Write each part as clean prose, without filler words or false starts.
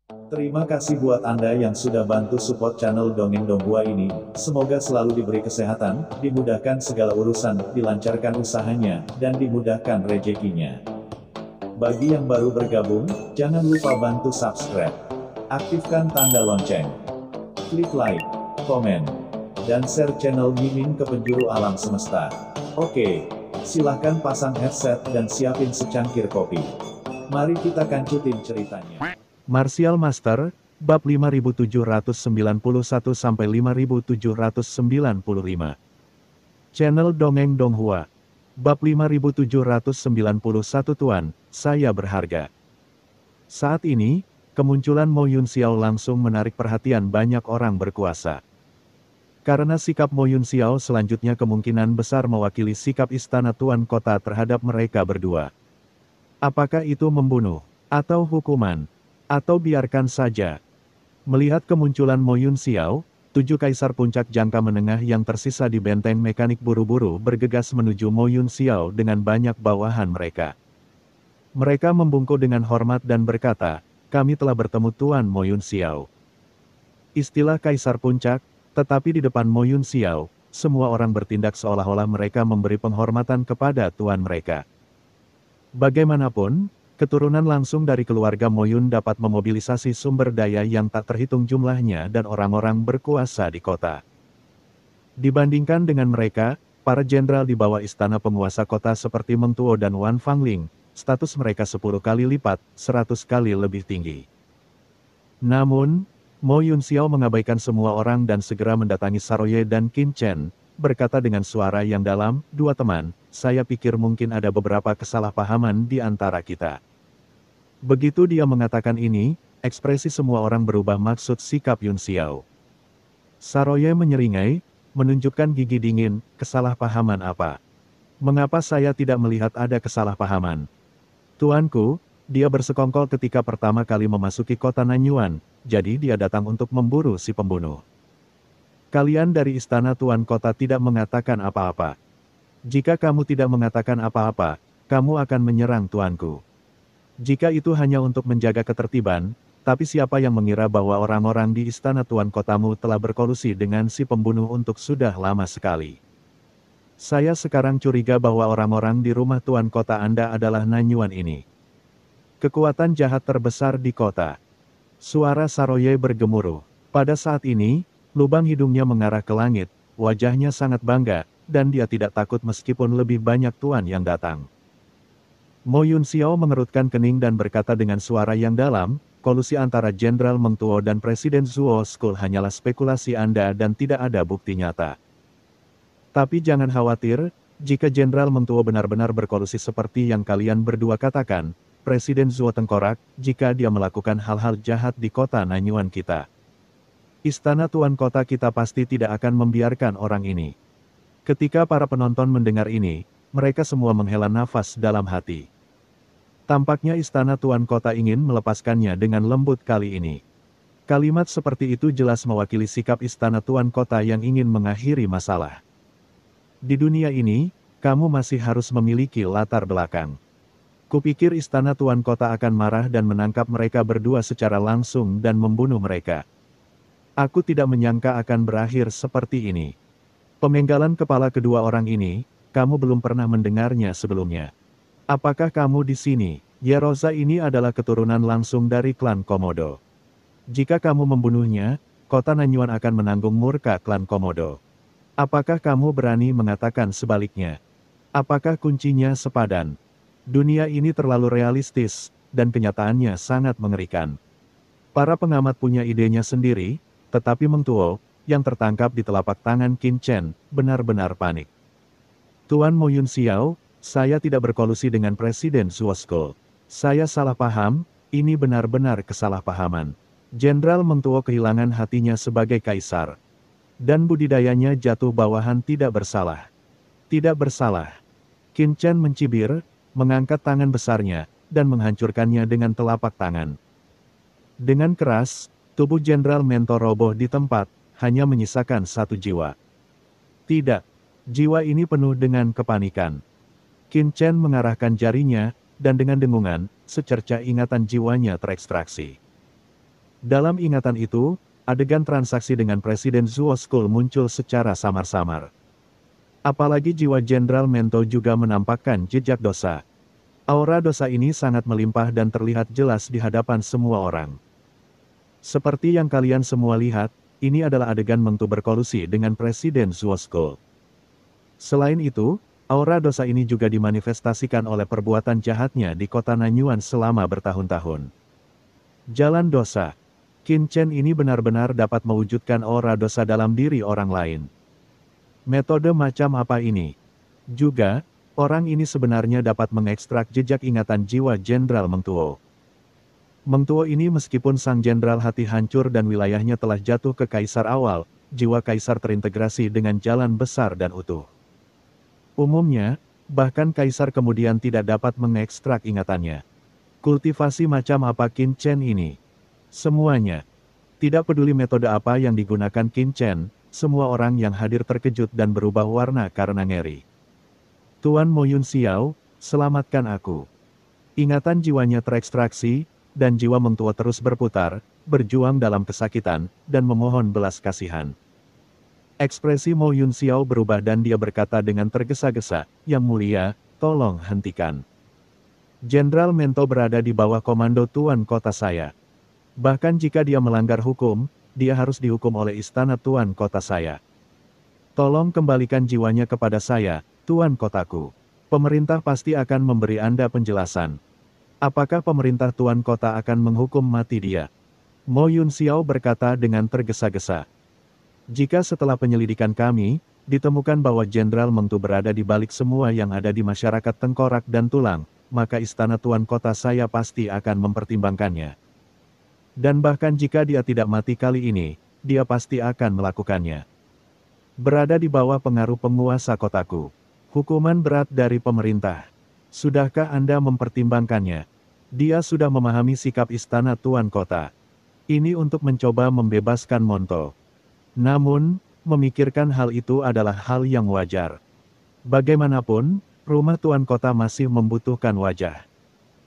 Terima kasih buat Anda yang sudah bantu support channel Dongeng Donghua ini. Semoga selalu diberi kesehatan, dimudahkan segala urusan, dilancarkan usahanya, dan dimudahkan rezekinya. Bagi yang baru bergabung, jangan lupa bantu subscribe. Aktifkan tanda lonceng. Klik like, komen, dan share channel Mimin ke penjuru alam semesta. Oke, silahkan pasang headset dan siapin secangkir kopi. Mari kita kancutin ceritanya. Martial Master, bab 5791-5795. Channel Dongeng Donghua. Bab 5791 Tuan, saya berharga. Saat ini, kemunculan Mo Yun Xiao langsung menarik perhatian banyak orang berkuasa. Karena sikap Mo Yun Xiao selanjutnya kemungkinan besar mewakili sikap istana Tuan Kota terhadap mereka berdua. Apakah itu membunuh, atau hukuman, atau biarkan saja? Melihat kemunculan Mo Yun Xiao, 7 kaisar puncak jangka menengah yang tersisa di benteng mekanik buru-buru bergegas menuju Mo Yun Xiao dengan banyak bawahan mereka. Mereka membungkuk dengan hormat dan berkata, "Kami telah bertemu Tuan Mo Yun Xiao." Istilah kaisar puncak, tetapi di depan Mo Yun Xiao, semua orang bertindak seolah-olah mereka memberi penghormatan kepada tuan mereka. Bagaimanapun, keturunan langsung dari keluarga Mo Yun dapat memobilisasi sumber daya yang tak terhitung jumlahnya dan orang-orang berkuasa di kota. Dibandingkan dengan mereka, para jenderal di bawah istana penguasa kota seperti Meng Tuo dan Wan Fangling, status mereka 10 kali lipat, 100 kali lebih tinggi. Namun, Mo Yun Xiao mengabaikan semua orang dan segera mendatangi Saroye dan Qin Chen, berkata dengan suara yang dalam, "Dua teman, saya pikir mungkin ada beberapa kesalahpahaman di antara kita." Begitu dia mengatakan ini, ekspresi semua orang berubah maksud sikap Yun Xiao. Saroye menyeringai, menunjukkan gigi dingin, "Kesalahpahaman apa? Mengapa saya tidak melihat ada kesalahpahaman? Tuanku, dia bersekongkol ketika pertama kali memasuki kota Nanyuan, jadi dia datang untuk memburu si pembunuh. Kalian dari istana tuan kota tidak mengatakan apa-apa. Jika kamu tidak mengatakan apa-apa, kamu akan menyerang tuanku. Jika itu hanya untuk menjaga ketertiban, tapi siapa yang mengira bahwa orang-orang di istana tuan kotamu telah berkolusi dengan si pembunuh untuk sudah lama sekali? Saya sekarang curiga bahwa orang-orang di rumah tuan kota Anda adalah Nanyuan ini. Kekuatan jahat terbesar di kota." Suara Saroye bergemuruh. Pada saat ini, lubang hidungnya mengarah ke langit, wajahnya sangat bangga, dan dia tidak takut meskipun lebih banyak tuan yang datang. Mo Yun Xiao mengerutkan kening dan berkata dengan suara yang dalam, "Kolusi antara Jenderal Meng Tuo dan Presiden Zuo School hanyalah spekulasi Anda dan tidak ada bukti nyata. Tapi jangan khawatir, jika Jenderal Meng Tuo benar-benar berkolusi seperti yang kalian berdua katakan, Presiden Zuo tengkorak, jika dia melakukan hal-hal jahat di kota Nanyuan kita. Istana tuan kota kita pasti tidak akan membiarkan orang ini." Ketika para penonton mendengar ini, mereka semua menghela nafas dalam hati. Tampaknya istana tuan kota ingin melepaskannya dengan lembut kali ini. Kalimat seperti itu jelas mewakili sikap istana tuan kota yang ingin mengakhiri masalah. Di dunia ini, kamu masih harus memiliki latar belakang. Kupikir istana tuan kota akan marah dan menangkap mereka berdua secara langsung dan membunuh mereka. Aku tidak menyangka akan berakhir seperti ini. Pemenggalan kepala kedua orang ini, kamu belum pernah mendengarnya sebelumnya. Apakah kamu di sini? Yeroza ini adalah keturunan langsung dari klan Komodo. Jika kamu membunuhnya, kota Nanyuan akan menanggung murka klan Komodo. Apakah kamu berani mengatakan sebaliknya? Apakah kuncinya sepadan? Dunia ini terlalu realistis, dan kenyataannya sangat mengerikan. Para pengamat punya idenya sendiri, tetapi Meng Tuo, yang tertangkap di telapak tangan Qin Chen, benar-benar panik. "Tuan Mo Yun Xiao, saya tidak berkolusi dengan Presiden Zuo School. Saya salah paham, ini benar-benar kesalahpahaman." Jenderal Meng Tuo kehilangan hatinya sebagai kaisar. Dan budidayanya jatuh bawahan tidak bersalah. Tidak bersalah. Qin Chen mencibir, mengangkat tangan besarnya, dan menghancurkannya dengan telapak tangan. Dengan keras, tubuh Jenderal Mentor roboh di tempat, hanya menyisakan satu jiwa. Tidak, jiwa ini penuh dengan kepanikan. Qin Chen mengarahkan jarinya, dan dengan dengungan, secerca ingatan jiwanya terekstraksi. Dalam ingatan itu, adegan transaksi dengan Presiden Zuo School muncul secara samar-samar. Apalagi jiwa Jenderal Mento juga menampakkan jejak dosa. Aura dosa ini sangat melimpah dan terlihat jelas di hadapan semua orang. Seperti yang kalian semua lihat, ini adalah adegan Mengtu berkolusi dengan Presiden Zuo School. Selain itu, aura dosa ini juga dimanifestasikan oleh perbuatan jahatnya di kota Nanyuan selama bertahun-tahun. Jalan dosa. Qin Chen ini benar-benar dapat mewujudkan aura dosa dalam diri orang lain. Metode macam apa ini? Juga, orang ini sebenarnya dapat mengekstrak jejak ingatan jiwa Jenderal Mengtuo. Mengtuo ini meskipun sang jenderal hati hancur dan wilayahnya telah jatuh ke kaisar awal, jiwa kaisar terintegrasi dengan jalan besar dan utuh. Umumnya, bahkan kaisar kemudian tidak dapat mengekstrak ingatannya. Kultivasi macam apa Qin Chen ini? Semuanya. Tidak peduli metode apa yang digunakan Qin Chen, semua orang yang hadir terkejut dan berubah warna karena ngeri. Tuan Mo Yun Xiao, selamatkan aku. Ingatan jiwanya terekstraksi, dan jiwa Mengtuo terus berputar, berjuang dalam kesakitan, dan memohon belas kasihan. Ekspresi Mo Yun Xiao berubah dan dia berkata dengan tergesa-gesa, "Yang mulia, tolong hentikan. Jenderal Mento berada di bawah komando Tuan Kota saya. Bahkan jika dia melanggar hukum, dia harus dihukum oleh istana Tuan Kota saya. Tolong kembalikan jiwanya kepada saya, Tuan Kotaku. Pemerintah pasti akan memberi Anda penjelasan. Apakah pemerintah Tuan Kota akan menghukum mati dia?" Mo Yun Xiao berkata dengan tergesa-gesa. "Jika setelah penyelidikan kami, ditemukan bahwa Jenderal Mengtu berada di balik semua yang ada di masyarakat tengkorak dan tulang, maka istana Tuan Kota saya pasti akan mempertimbangkannya. Dan bahkan jika dia tidak mati kali ini, dia pasti akan melakukannya. Berada di bawah pengaruh penguasa kotaku. Hukuman berat dari pemerintah. Sudahkah Anda mempertimbangkannya? Dia sudah memahami sikap istana Tuan Kota. Ini untuk mencoba membebaskan Monto. Namun, memikirkan hal itu adalah hal yang wajar. Bagaimanapun, rumah Tuan Kota masih membutuhkan wajah.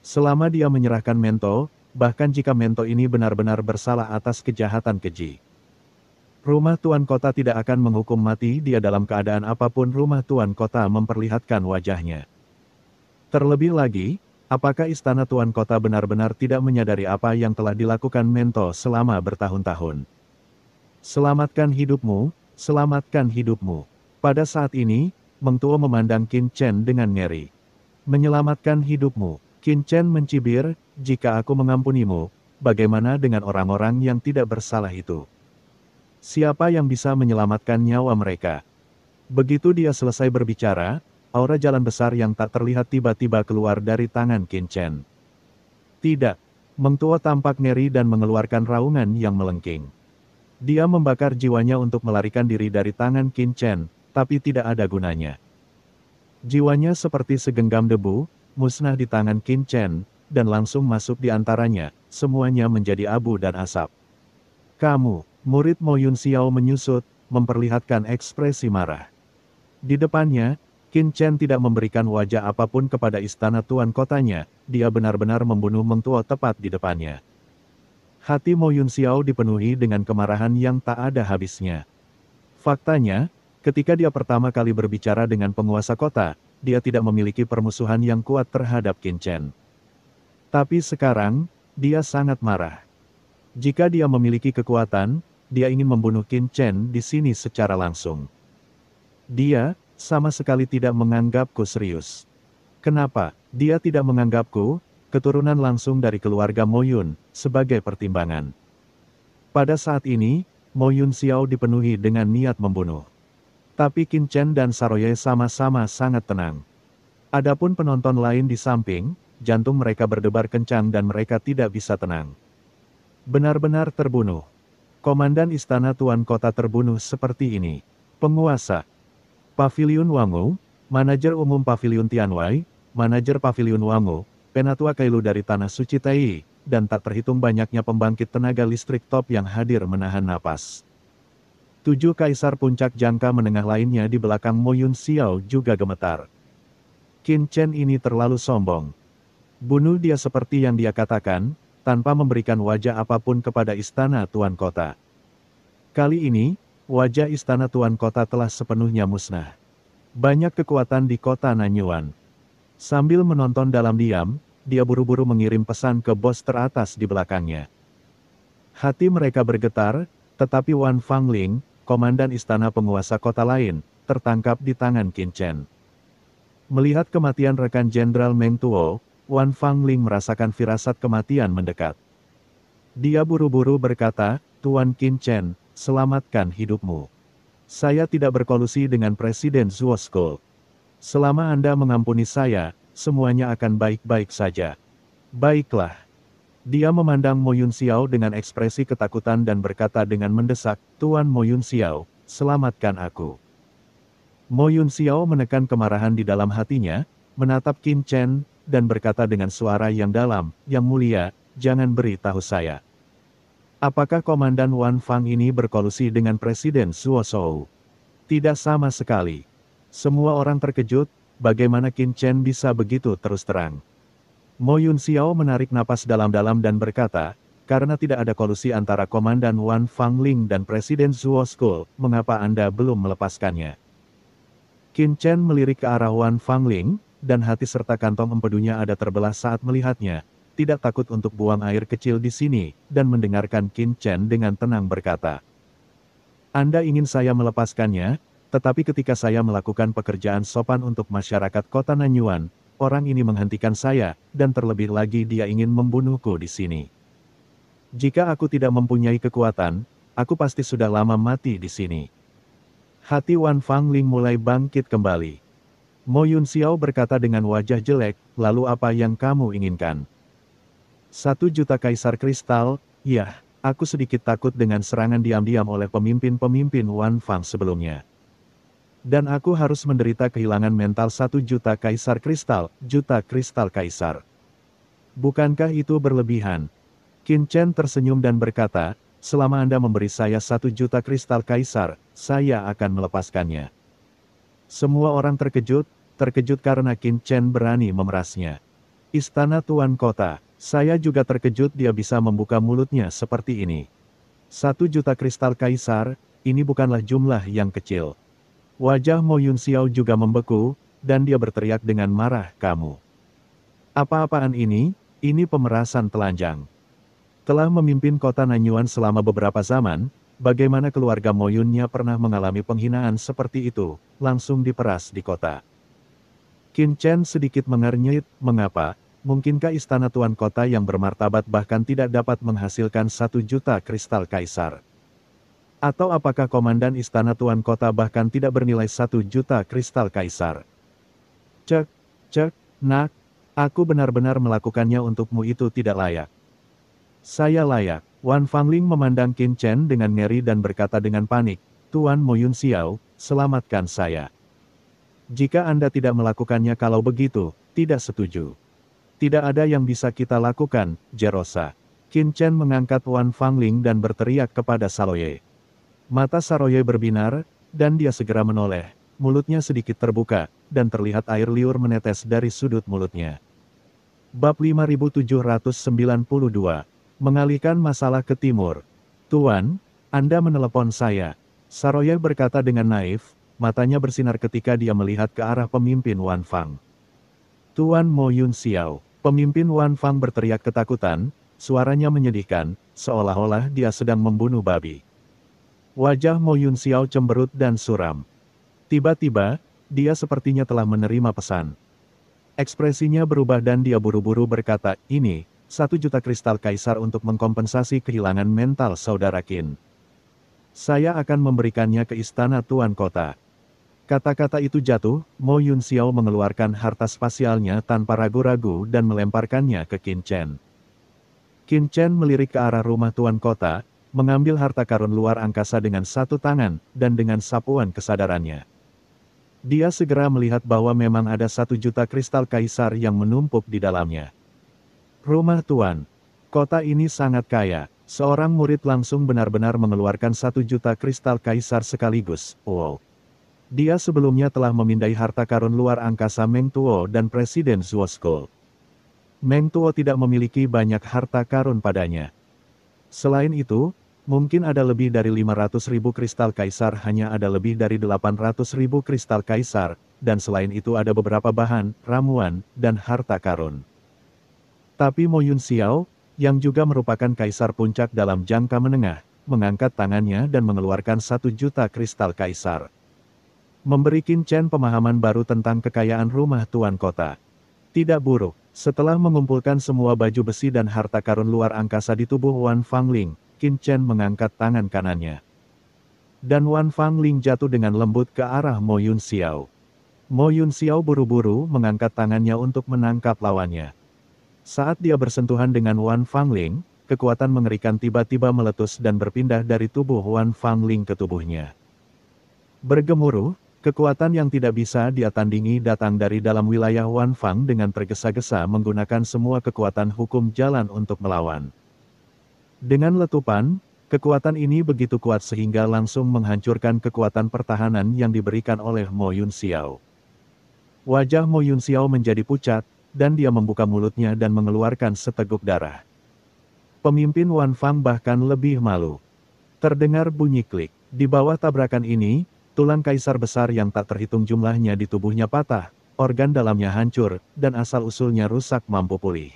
Selama dia menyerahkan Mento, bahkan jika Mento ini benar-benar bersalah atas kejahatan keji. Rumah Tuan Kota tidak akan menghukum mati dia dalam keadaan apapun rumah Tuan Kota memperlihatkan wajahnya. Terlebih lagi, apakah istana Tuan Kota benar-benar tidak menyadari apa yang telah dilakukan Mento selama bertahun-tahun? Selamatkan hidupmu, selamatkan hidupmu. Pada saat ini, Mengtuo memandang Qin Chen dengan ngeri. Menyelamatkan hidupmu. Qin Chen mencibir, "Jika aku mengampunimu, bagaimana dengan orang-orang yang tidak bersalah itu? Siapa yang bisa menyelamatkan nyawa mereka?" Begitu dia selesai berbicara, aura jalan besar yang tak terlihat tiba-tiba keluar dari tangan Qin Chen. Tidak. Mengtuo tampak ngeri dan mengeluarkan raungan yang melengking. Dia membakar jiwanya untuk melarikan diri dari tangan Qin Chen, tapi tidak ada gunanya. Jiwanya seperti segenggam debu, musnah di tangan Qin Chen, dan langsung masuk di antaranya, semuanya menjadi abu dan asap. "Kamu," murid Mo Yun Xiao menyusut, memperlihatkan ekspresi marah. Di depannya, Qin Chen tidak memberikan wajah apapun kepada istana Tuan Kotanya, dia benar-benar membunuh Mengtuo tepat di depannya. Hati Mo Yun Xiao dipenuhi dengan kemarahan yang tak ada habisnya. Faktanya, ketika dia pertama kali berbicara dengan penguasa kota, dia tidak memiliki permusuhan yang kuat terhadap Qin Chen. Tapi sekarang, dia sangat marah. Jika dia memiliki kekuatan, dia ingin membunuh Qin Chen di sini secara langsung. Dia, sama sekali tidak menganggapku serius. Kenapa, dia tidak menganggapku, keturunan langsung dari keluarga Mo Yun, sebagai pertimbangan? Pada saat ini, Mo Yun Xiao dipenuhi dengan niat membunuh. Tapi Qin Chen dan Saroye sama-sama sangat tenang. Adapun penonton lain di samping, jantung mereka berdebar kencang dan mereka tidak bisa tenang. Benar-benar terbunuh. Komandan istana Tuan Kota terbunuh seperti ini. Penguasa Paviliun Wangu, manajer umum Paviliun Tianwei, manajer Paviliun Wangu, penatua Kailu dari Tanah Suci Tai, dan tak terhitung banyaknya pembangkit tenaga listrik top yang hadir menahan napas. 7 kaisar puncak jangka menengah lainnya di belakang Mo Yun Xiao juga gemetar. Qin Chen ini terlalu sombong. Bunuh dia seperti yang dia katakan, tanpa memberikan wajah apapun kepada istana Tuan Kota. Kali ini, wajah istana Tuan Kota telah sepenuhnya musnah. Banyak kekuatan di kota Nanyuan. Sambil menonton dalam diam, dia buru-buru mengirim pesan ke bos teratas di belakangnya. Hati mereka bergetar, tetapi Wan Fangling, komandan istana penguasa kota lain, tertangkap di tangan Qin Chen. Melihat kematian rekan Jenderal Meng Tuo, Wan Fangling merasakan firasat kematian mendekat. Dia buru-buru berkata, "Tuan Qin Chen, selamatkan hidupmu. Saya tidak berkolusi dengan Presiden Zuo School. Selama Anda mengampuni saya, semuanya akan baik-baik saja." "Baiklah." Dia memandang Mo Yun Xiao dengan ekspresi ketakutan dan berkata dengan mendesak, "Tuan Mo Yun Xiao, selamatkan aku." Mo Yun Xiao menekan kemarahan di dalam hatinya, menatap Qin Chen, dan berkata dengan suara yang dalam, "Yang mulia, jangan beritahu saya. Apakah Komandan Wan Fang ini berkolusi dengan Presiden Zuo Shou?" "Tidak sama sekali." Semua orang terkejut, bagaimana Qin Chen bisa begitu terus terang. Mo Yun Xiao menarik napas dalam-dalam dan berkata, "Karena tidak ada kolusi antara Komandan Wan Fangling dan Presiden Zuo School, mengapa Anda belum melepaskannya?" Qin Chen melirik ke arah Wan Fangling, dan hati serta kantong empedunya ada terbelah saat melihatnya, tidak takut untuk buang air kecil di sini, dan mendengarkan Qin Chen dengan tenang berkata, "Anda ingin saya melepaskannya, tetapi ketika saya melakukan pekerjaan sopan untuk masyarakat kota Nanyuan, orang ini menghentikan saya, dan terlebih lagi dia ingin membunuhku di sini. Jika aku tidak mempunyai kekuatan, aku pasti sudah lama mati di sini." Hati Wan Fangling mulai bangkit kembali. Mo Yun Xiao berkata dengan wajah jelek, "Lalu apa yang kamu inginkan?" 1 juta kaisar kristal, yah, aku sedikit takut dengan serangan diam-diam oleh pemimpin-pemimpin Wan Fang sebelumnya. Dan aku harus menderita kehilangan mental 1 juta kaisar kristal, juta kristal kaisar. Bukankah itu berlebihan? Qin Chen tersenyum dan berkata, "Selama Anda memberi saya 1 juta kristal kaisar, saya akan melepaskannya." Semua orang terkejut karena Qin Chen berani memerasnya. Istana Tuan Kota, saya juga terkejut dia bisa membuka mulutnya seperti ini. 1 juta kristal kaisar, ini bukanlah jumlah yang kecil. Wajah Mo Yun Xiao juga membeku, dan dia berteriak dengan marah, "Kamu apa-apaan ini? Ini pemerasan telanjang." Telah memimpin kota Nanyuan selama beberapa zaman, bagaimana keluarga Mo Yunnya pernah mengalami penghinaan seperti itu, langsung diperas di kota. Qin Chen sedikit mengernyit, mengapa? Mungkinkah istana Tuan Kota yang bermartabat bahkan tidak dapat menghasilkan 1 juta kristal kaisar? Atau apakah komandan istana Tuan Kota bahkan tidak bernilai 1 juta kristal kaisar? Cek, nak, aku benar-benar melakukannya untukmu itu tidak layak. Saya layak. Wan Fangling memandang Qin Chen dengan ngeri dan berkata dengan panik, "Tuan Mo Yun Xiao, selamatkan saya. Jika Anda tidak melakukannya kalau begitu, tidak setuju. Tidak ada yang bisa kita lakukan, Jerosa." Qin Chen mengangkat Wan Fangling dan berteriak kepada Saroye. Mata Saroye berbinar, dan dia segera menoleh, mulutnya sedikit terbuka, dan terlihat air liur menetes dari sudut mulutnya. Bab 5792. Mengalihkan masalah ke timur. "Tuan, Anda menelepon saya." Saroye berkata dengan naif, matanya bersinar ketika dia melihat ke arah pemimpin Wan Fang. "Tuan Mo Yun Xiao." Pemimpin Wan Fang berteriak ketakutan, suaranya menyedihkan, seolah-olah dia sedang membunuh babi. Wajah Mo Yun Xiao cemberut dan suram. Tiba-tiba, dia sepertinya telah menerima pesan. Ekspresinya berubah dan dia buru-buru berkata, "Ini, 1 juta kristal kaisar untuk mengkompensasi kehilangan mental saudara Qin. Saya akan memberikannya ke istana Tuan Kota." Kata-kata itu jatuh, Mo Yun Xiao mengeluarkan harta spasialnya tanpa ragu-ragu dan melemparkannya ke Qin Chen. Qin Chen melirik ke arah rumah Tuan Kota, mengambil harta karun luar angkasa dengan satu tangan, dan dengan sapuan kesadarannya. Dia segera melihat bahwa memang ada 1 juta kristal kaisar yang menumpuk di dalamnya. Rumah Tuan Kota ini sangat kaya, seorang murid langsung benar-benar mengeluarkan 1 juta kristal kaisar sekaligus, wow. Dia sebelumnya telah memindai harta karun luar angkasa Meng Tuo dan Presiden Zuo School. Meng Tuo tidak memiliki banyak harta karun padanya. Selain itu, mungkin ada lebih dari 500.000 kristal kaisar, hanya ada lebih dari 800.000 kristal kaisar, dan selain itu ada beberapa bahan, ramuan, dan harta karun. Tapi Mo Yun Xiao, yang juga merupakan kaisar puncak dalam jangka menengah, mengangkat tangannya dan mengeluarkan 1 juta kristal kaisar. Memberi Qin Chen pemahaman baru tentang kekayaan rumah tuan kota. Tidak buruk, setelah mengumpulkan semua baju besi dan harta karun luar angkasa di tubuh Wan Fangling, Qin Chen mengangkat tangan kanannya. Dan Wan Fangling jatuh dengan lembut ke arah Mo Yun Xiao. Mo Yun Xiao buru-buru mengangkat tangannya untuk menangkap lawannya. Saat dia bersentuhan dengan Wan Fangling, kekuatan mengerikan tiba-tiba meletus dan berpindah dari tubuh Wan Fangling ke tubuhnya. Bergemuruh, kekuatan yang tidak bisa dia tandingi datang dari dalam wilayah Wan Fang dengan tergesa-gesa menggunakan semua kekuatan hukum jalan untuk melawan. Dengan letupan, kekuatan ini begitu kuat sehingga langsung menghancurkan kekuatan pertahanan yang diberikan oleh Mo Yun Xiao. Wajah Mo Yun Xiao menjadi pucat, dan dia membuka mulutnya dan mengeluarkan seteguk darah. Pemimpin Wan Fang bahkan lebih malu. Terdengar bunyi klik. Di bawah tabrakan ini, tulang kaisar besar yang tak terhitung jumlahnya di tubuhnya patah, organ dalamnya hancur, dan asal-usulnya rusak mampu pulih.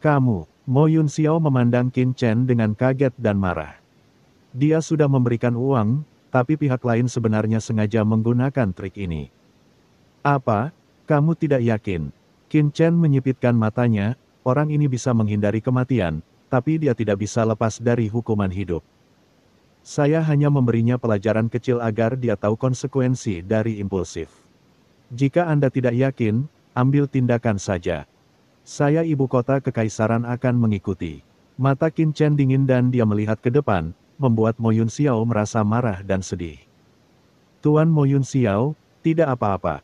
Kamu, Mo Yun Xiao memandang Qin Chen dengan kaget dan marah. Dia sudah memberikan uang, tapi pihak lain sebenarnya sengaja menggunakan trik ini. Apa? Kamu tidak yakin? Qin Chen menyipitkan matanya, orang ini bisa menghindari kematian, tapi dia tidak bisa lepas dari hukuman hidup. Saya hanya memberinya pelajaran kecil agar dia tahu konsekuensi dari impulsif. Jika Anda tidak yakin, ambil tindakan saja. Saya ibu kota kekaisaran akan mengikuti. Mata Qin Chen dingin dan dia melihat ke depan, membuat Mo Yun Xiao merasa marah dan sedih. Tuan Mo Yun Xiao, tidak apa-apa.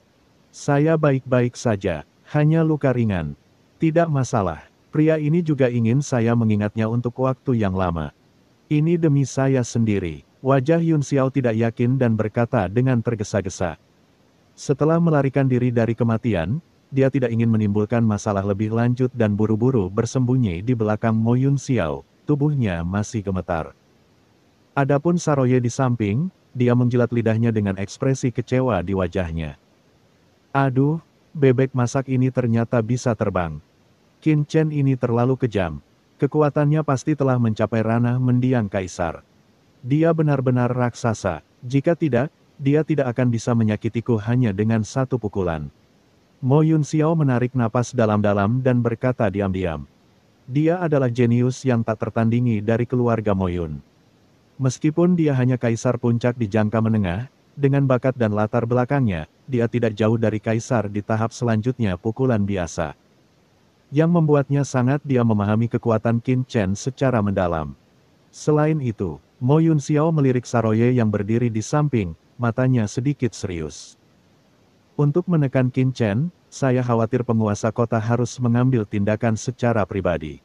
Saya baik-baik saja, hanya luka ringan. Tidak masalah, pria ini juga ingin saya mengingatnya untuk waktu yang lama. Ini demi saya sendiri. Wajah Yun Xiao tidak yakin dan berkata dengan tergesa-gesa. Setelah melarikan diri dari kematian, dia tidak ingin menimbulkan masalah lebih lanjut dan buru-buru bersembunyi di belakang Mo Yun Xiao, tubuhnya masih gemetar. Adapun Saroye di samping, dia menjilat lidahnya dengan ekspresi kecewa di wajahnya. Aduh, bebek masak ini ternyata bisa terbang. Qin Chen ini terlalu kejam. Kekuatannya pasti telah mencapai ranah mendiang kaisar. Dia benar-benar raksasa. Jika tidak, dia tidak akan bisa menyakitiku hanya dengan 1 pukulan. Mo Yun Xiao menarik napas dalam-dalam dan berkata diam-diam. Dia adalah jenius yang tak tertandingi dari keluarga Mo Yun. Meskipun dia hanya kaisar puncak di jangka menengah, dengan bakat dan latar belakangnya, dia tidak jauh dari kaisar di tahap selanjutnya pukulan biasa. Yang membuatnya sangat dia memahami kekuatan Qin Chen secara mendalam. Selain itu, Mo Yun Xiao melirik Saroye yang berdiri di samping, matanya sedikit serius. Untuk menekan Qin Chen, saya khawatir penguasa kota harus mengambil tindakan secara pribadi.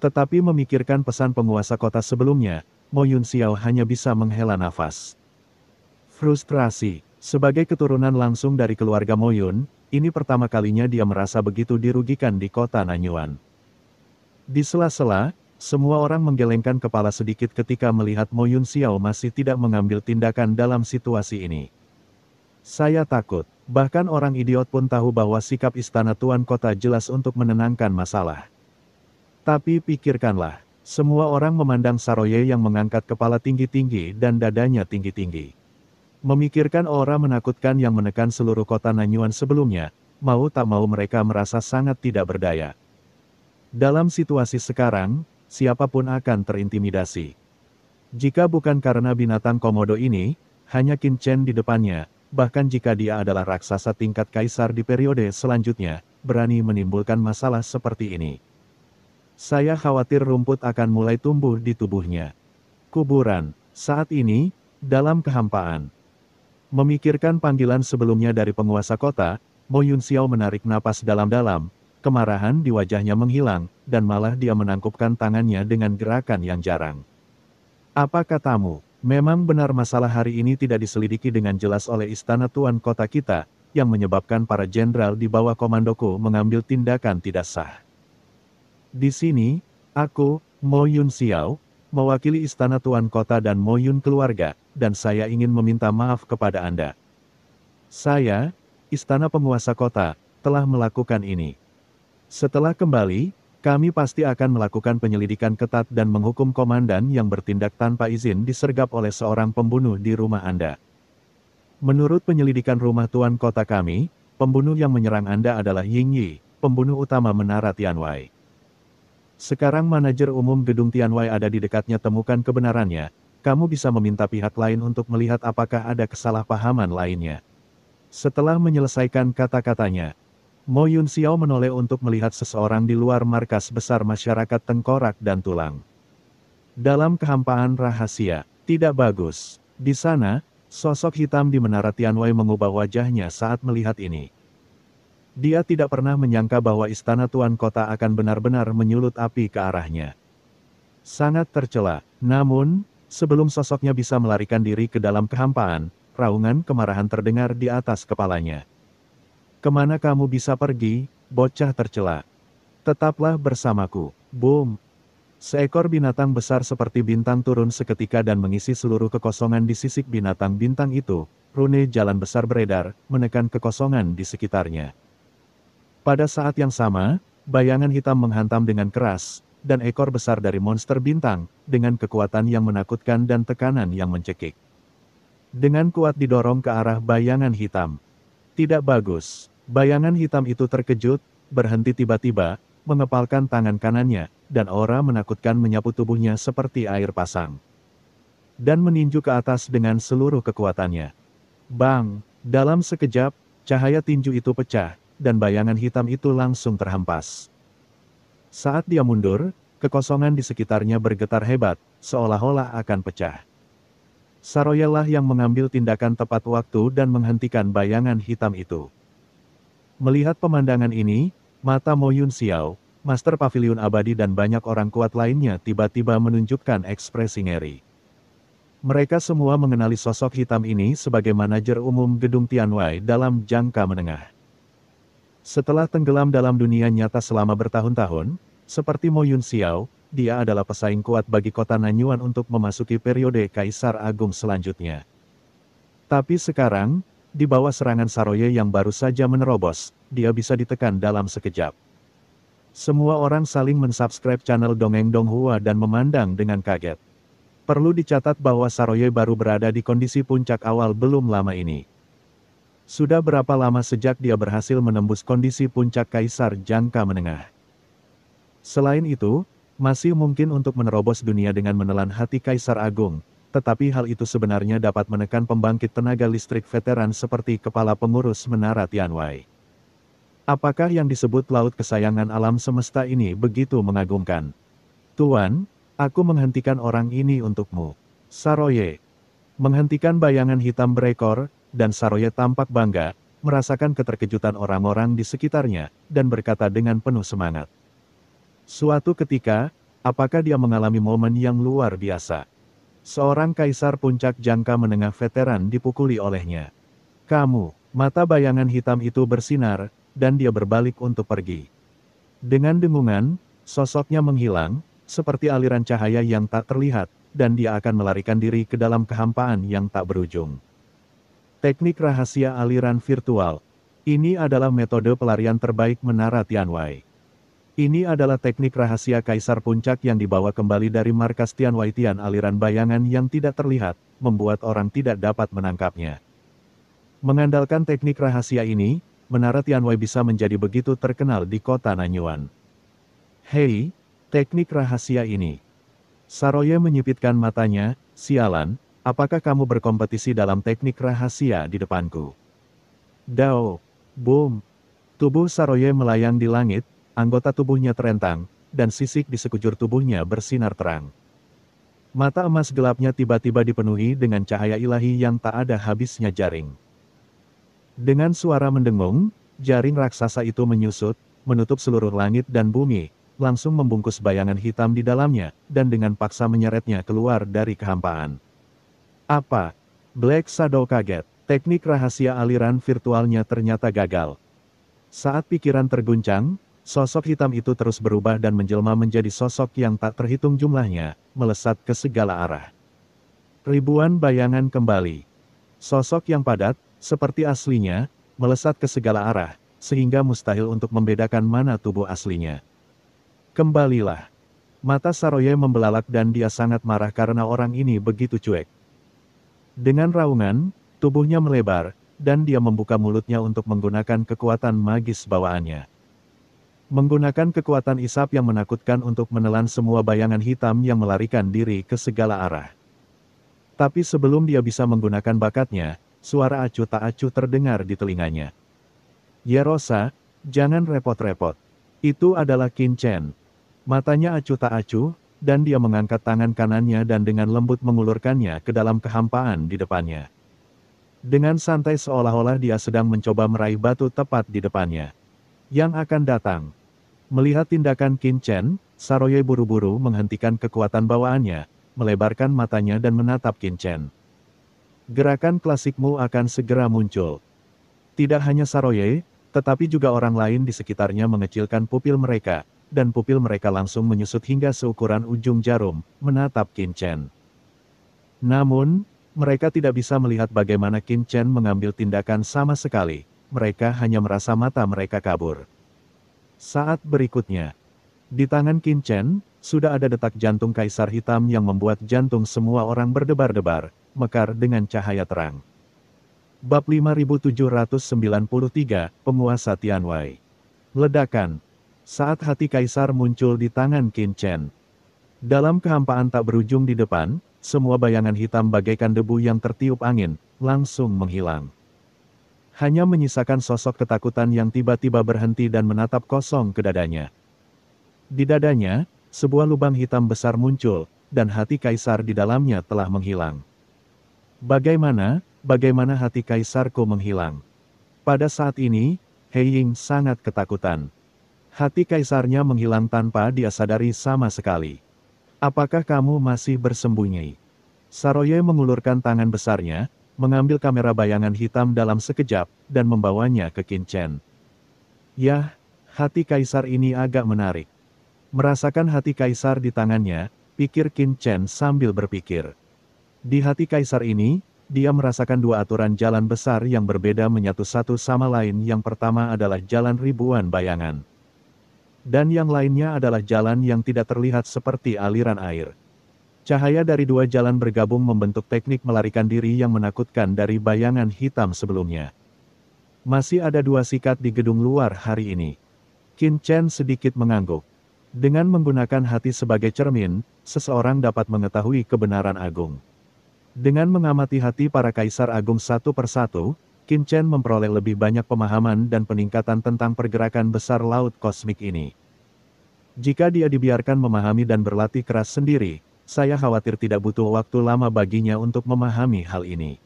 Tetapi memikirkan pesan penguasa kota sebelumnya, Mo Yun Xiao hanya bisa menghela nafas. Frustrasi, sebagai keturunan langsung dari keluarga Mo Yun, ini pertama kalinya dia merasa begitu dirugikan di kota Nanyuan. Di sela-sela, semua orang menggelengkan kepala sedikit ketika melihat Mo Yun Xiao masih tidak mengambil tindakan dalam situasi ini. Saya takut, bahkan orang idiot pun tahu bahwa sikap istana tuan kota jelas untuk menenangkan masalah. Tapi pikirkanlah, semua orang memandang Saroye yang mengangkat kepala tinggi-tinggi dan dadanya tinggi-tinggi. Memikirkan aura menakutkan yang menekan seluruh kota Nanyuan sebelumnya, mau tak mau mereka merasa sangat tidak berdaya. Dalam situasi sekarang, siapapun akan terintimidasi. Jika bukan karena binatang komodo ini, hanya Qin Chen di depannya, bahkan jika dia adalah raksasa tingkat kaisar di periode selanjutnya, berani menimbulkan masalah seperti ini. Saya khawatir rumput akan mulai tumbuh di tubuhnya. Kuburan, saat ini, dalam kehampaan. Memikirkan panggilan sebelumnya dari penguasa kota, Mo Yun Xiao menarik napas dalam-dalam, kemarahan di wajahnya menghilang, dan malah dia menangkupkan tangannya dengan gerakan yang jarang. Apa katamu, memang benar masalah hari ini tidak diselidiki dengan jelas oleh istana tuan kota kita, yang menyebabkan para jenderal di bawah komandoku mengambil tindakan tidak sah. Di sini, aku, Mo Yun Xiao, mewakili Istana Tuan Kota dan Mo Yun keluarga, dan saya ingin meminta maaf kepada Anda. Saya, Istana Penguasa Kota, telah melakukan ini. Setelah kembali, kami pasti akan melakukan penyelidikan ketat dan menghukum komandan yang bertindak tanpa izin disergap oleh seorang pembunuh di rumah Anda. Menurut penyelidikan rumah Tuan Kota kami, pembunuh yang menyerang Anda adalah Ying Yi, pembunuh utama Menara Tianwai. Sekarang manajer umum gedung Tianwai ada di dekatnya, temukan kebenarannya. Kamu bisa meminta pihak lain untuk melihat apakah ada kesalahpahaman lainnya. Setelah menyelesaikan kata-katanya, Mo Yun Xiao menoleh untuk melihat seseorang di luar markas besar masyarakat tengkorak dan tulang. Dalam kehampaan rahasia, tidak bagus. Di sana, sosok hitam di Menara Tianwai mengubah wajahnya saat melihat ini. Dia tidak pernah menyangka bahwa Istana Tuan Kota akan benar-benar menyulut api ke arahnya. Sangat tercela, namun, sebelum sosoknya bisa melarikan diri ke dalam kehampaan, raungan kemarahan terdengar di atas kepalanya. Kemana kamu bisa pergi, bocah tercela? Tetaplah bersamaku. Boom! Seekor binatang besar seperti bintang turun seketika dan mengisi seluruh kekosongan di sisik binatang bintang itu. Rune jalan besar beredar, menekan kekosongan di sekitarnya. Pada saat yang sama, bayangan hitam menghantam dengan keras, dan ekor besar dari monster bintang, dengan kekuatan yang menakutkan dan tekanan yang mencekik. Dengan kuat didorong ke arah bayangan hitam. Tidak bagus. Bayangan hitam itu terkejut, berhenti tiba-tiba, mengepalkan tangan kanannya, dan aura menakutkan menyapu tubuhnya seperti air pasang. Dan meninju ke atas dengan seluruh kekuatannya. Bang! Dalam sekejap, cahaya tinju itu pecah, dan bayangan hitam itu langsung terhempas. Saat dia mundur, kekosongan di sekitarnya bergetar hebat, seolah-olah akan pecah. Saroyelah yang mengambil tindakan tepat waktu dan menghentikan bayangan hitam itu. Melihat pemandangan ini, mata Mo Yun Xiao, Master Pavilion Abadi dan banyak orang kuat lainnya tiba-tiba menunjukkan ekspresi ngeri. Mereka semua mengenali sosok hitam ini sebagai manajer umum gedung Tianwai dalam jangka menengah. Setelah tenggelam dalam dunia nyata selama bertahun-tahun, seperti Mo Yun Xiao, dia adalah pesaing kuat bagi kota Nanyuan untuk memasuki periode Kaisar Agung selanjutnya. Tapi sekarang, di bawah serangan Saroye yang baru saja menerobos, dia bisa ditekan dalam sekejap. Semua orang saling mensubscribe channel Dongeng Donghua dan memandang dengan kaget. Perlu dicatat bahwa Saroye baru berada di kondisi puncak awal belum lama ini. Sudah berapa lama sejak dia berhasil menembus kondisi puncak Kaisar jangka menengah. Selain itu, masih mungkin untuk menerobos dunia dengan menelan hati Kaisar Agung. Tetapi hal itu sebenarnya dapat menekan pembangkit tenaga listrik veteran seperti kepala pengurus Menara Tianwai. Apakah yang disebut laut kesayangan alam semesta ini begitu mengagumkan? Tuan, aku menghentikan orang ini untukmu. Saroye. Menghentikan bayangan hitam berekor, dan Saroye tampak bangga, merasakan keterkejutan orang-orang di sekitarnya, dan berkata dengan penuh semangat. Suatu ketika, apakah dia mengalami momen yang luar biasa? Seorang kaisar puncak jangka menengah veteran dipukuli olehnya. Kamu, mata bayangan hitam itu bersinar, dan dia berbalik untuk pergi. Dengan dengungan, sosoknya menghilang, seperti aliran cahaya yang tak terlihat, dan dia akan melarikan diri ke dalam kehampaan yang tak berujung. Teknik rahasia aliran virtual. Ini adalah metode pelarian terbaik Menara Tianwai. Ini adalah teknik rahasia Kaisar Puncak yang dibawa kembali dari markas Tianwai Tian, aliran bayangan yang tidak terlihat, membuat orang tidak dapat menangkapnya. Mengandalkan teknik rahasia ini, Menara Tianwai bisa menjadi begitu terkenal di kota Nanyuan. Hei, teknik rahasia ini. Saroye menyipitkan matanya, sialan, apakah kamu berkompetisi dalam teknik rahasia di depanku? Dao, boom. Tubuh Saroye melayang di langit, anggota tubuhnya terentang, dan sisik di sekujur tubuhnya bersinar terang. Mata emas gelapnya tiba-tiba dipenuhi dengan cahaya ilahi yang tak ada habisnya jaring. Dengan suara mendengung, jaring raksasa itu menyusut, menutup seluruh langit dan bumi, langsung membungkus bayangan hitam di dalamnya, dan dengan paksa menyeretnya keluar dari kehampaan. Apa? Black Shadow kaget. Teknik rahasia aliran virtualnya ternyata gagal. Saat pikiran terguncang, sosok hitam itu terus berubah dan menjelma menjadi sosok yang tak terhitung jumlahnya, melesat ke segala arah. Ribuan bayangan kembali. Sosok yang padat, seperti aslinya, melesat ke segala arah, sehingga mustahil untuk membedakan mana tubuh aslinya. Kembalilah. Mata Saroye membelalak dan dia sangat marah karena orang ini begitu cuek. Dengan raungan, tubuhnya melebar, dan dia membuka mulutnya untuk menggunakan kekuatan magis bawaannya. Menggunakan kekuatan isap yang menakutkan untuk menelan semua bayangan hitam yang melarikan diri ke segala arah. Tapi sebelum dia bisa menggunakan bakatnya, suara acuh tak acuh terdengar di telinganya. "Yerosa, jangan repot-repot. Itu adalah Qin Chen." Matanya acuh tak acuh, dan dia mengangkat tangan kanannya dan dengan lembut mengulurkannya ke dalam kehampaan di depannya. Dengan santai seolah-olah dia sedang mencoba meraih batu tepat di depannya. Yang akan datang. Melihat tindakan Qin Chen, Saroye buru-buru menghentikan kekuatan bawaannya, melebarkan matanya dan menatap Qin Chen. Gerakan klasikmu akan segera muncul. Tidak hanya Saroye, tetapi juga orang lain di sekitarnya mengecilkan pupil mereka, dan pupil mereka langsung menyusut hingga seukuran ujung jarum, menatap Qin Chen. Namun, mereka tidak bisa melihat bagaimana Qin Chen mengambil tindakan sama sekali, mereka hanya merasa mata mereka kabur. Saat berikutnya, di tangan Qin Chen, sudah ada detak jantung kaisar hitam yang membuat jantung semua orang berdebar-debar, mekar dengan cahaya terang. Bab 5793, Penguasa Tianwei. Ledakan. Saat hati kaisar muncul di tangan Qin Chen. Dalam kehampaan tak berujung di depan, semua bayangan hitam bagaikan debu yang tertiup angin, langsung menghilang. Hanya menyisakan sosok ketakutan yang tiba-tiba berhenti dan menatap kosong ke dadanya. Di dadanya, sebuah lubang hitam besar muncul, dan hati kaisar di dalamnya telah menghilang. Bagaimana hati kaisarku menghilang? Pada saat ini, He Ying sangat ketakutan. Hati kaisarnya menghilang tanpa dia sadari sama sekali. "Apakah kamu masih bersembunyi?" Saroye mengulurkan tangan besarnya, mengambil kamera bayangan hitam dalam sekejap, dan membawanya ke Qin Chen. Yah, hati kaisar ini agak menarik. Merasakan hati kaisar di tangannya, pikir Qin Chen sambil berpikir. Di hati kaisar ini, dia merasakan dua aturan jalan besar yang berbeda menyatu satu sama lain. Yang pertama adalah jalan ribuan bayangan. Dan yang lainnya adalah jalan yang tidak terlihat seperti aliran air. Cahaya dari dua jalan bergabung membentuk teknik melarikan diri yang menakutkan dari bayangan hitam sebelumnya. Masih ada dua sikat di gedung luar hari ini. Qin Chen sedikit mengangguk. Dengan menggunakan hati sebagai cermin, seseorang dapat mengetahui kebenaran agung. Dengan mengamati hati para kaisar agung satu persatu, Qin Chen memperoleh lebih banyak pemahaman dan peningkatan tentang pergerakan besar laut kosmik ini. Jika dia dibiarkan memahami dan berlatih keras sendiri, saya khawatir tidak butuh waktu lama baginya untuk memahami hal ini.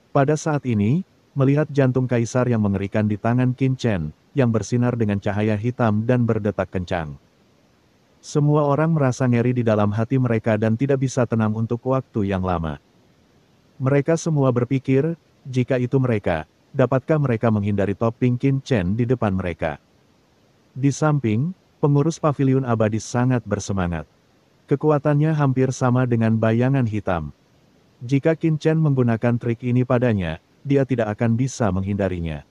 Pada saat ini, melihat jantung kaisar yang mengerikan di tangan Qin Chen, yang bersinar dengan cahaya hitam dan berdetak kencang. Semua orang merasa ngeri di dalam hati mereka dan tidak bisa tenang untuk waktu yang lama. Mereka semua berpikir, jika itu mereka, dapatkah mereka menghindari topping Qin Chen di depan mereka? Di samping, pengurus paviliun abadi sangat bersemangat. Kekuatannya hampir sama dengan bayangan hitam. Jika Qin Chen menggunakan trik ini padanya, dia tidak akan bisa menghindarinya.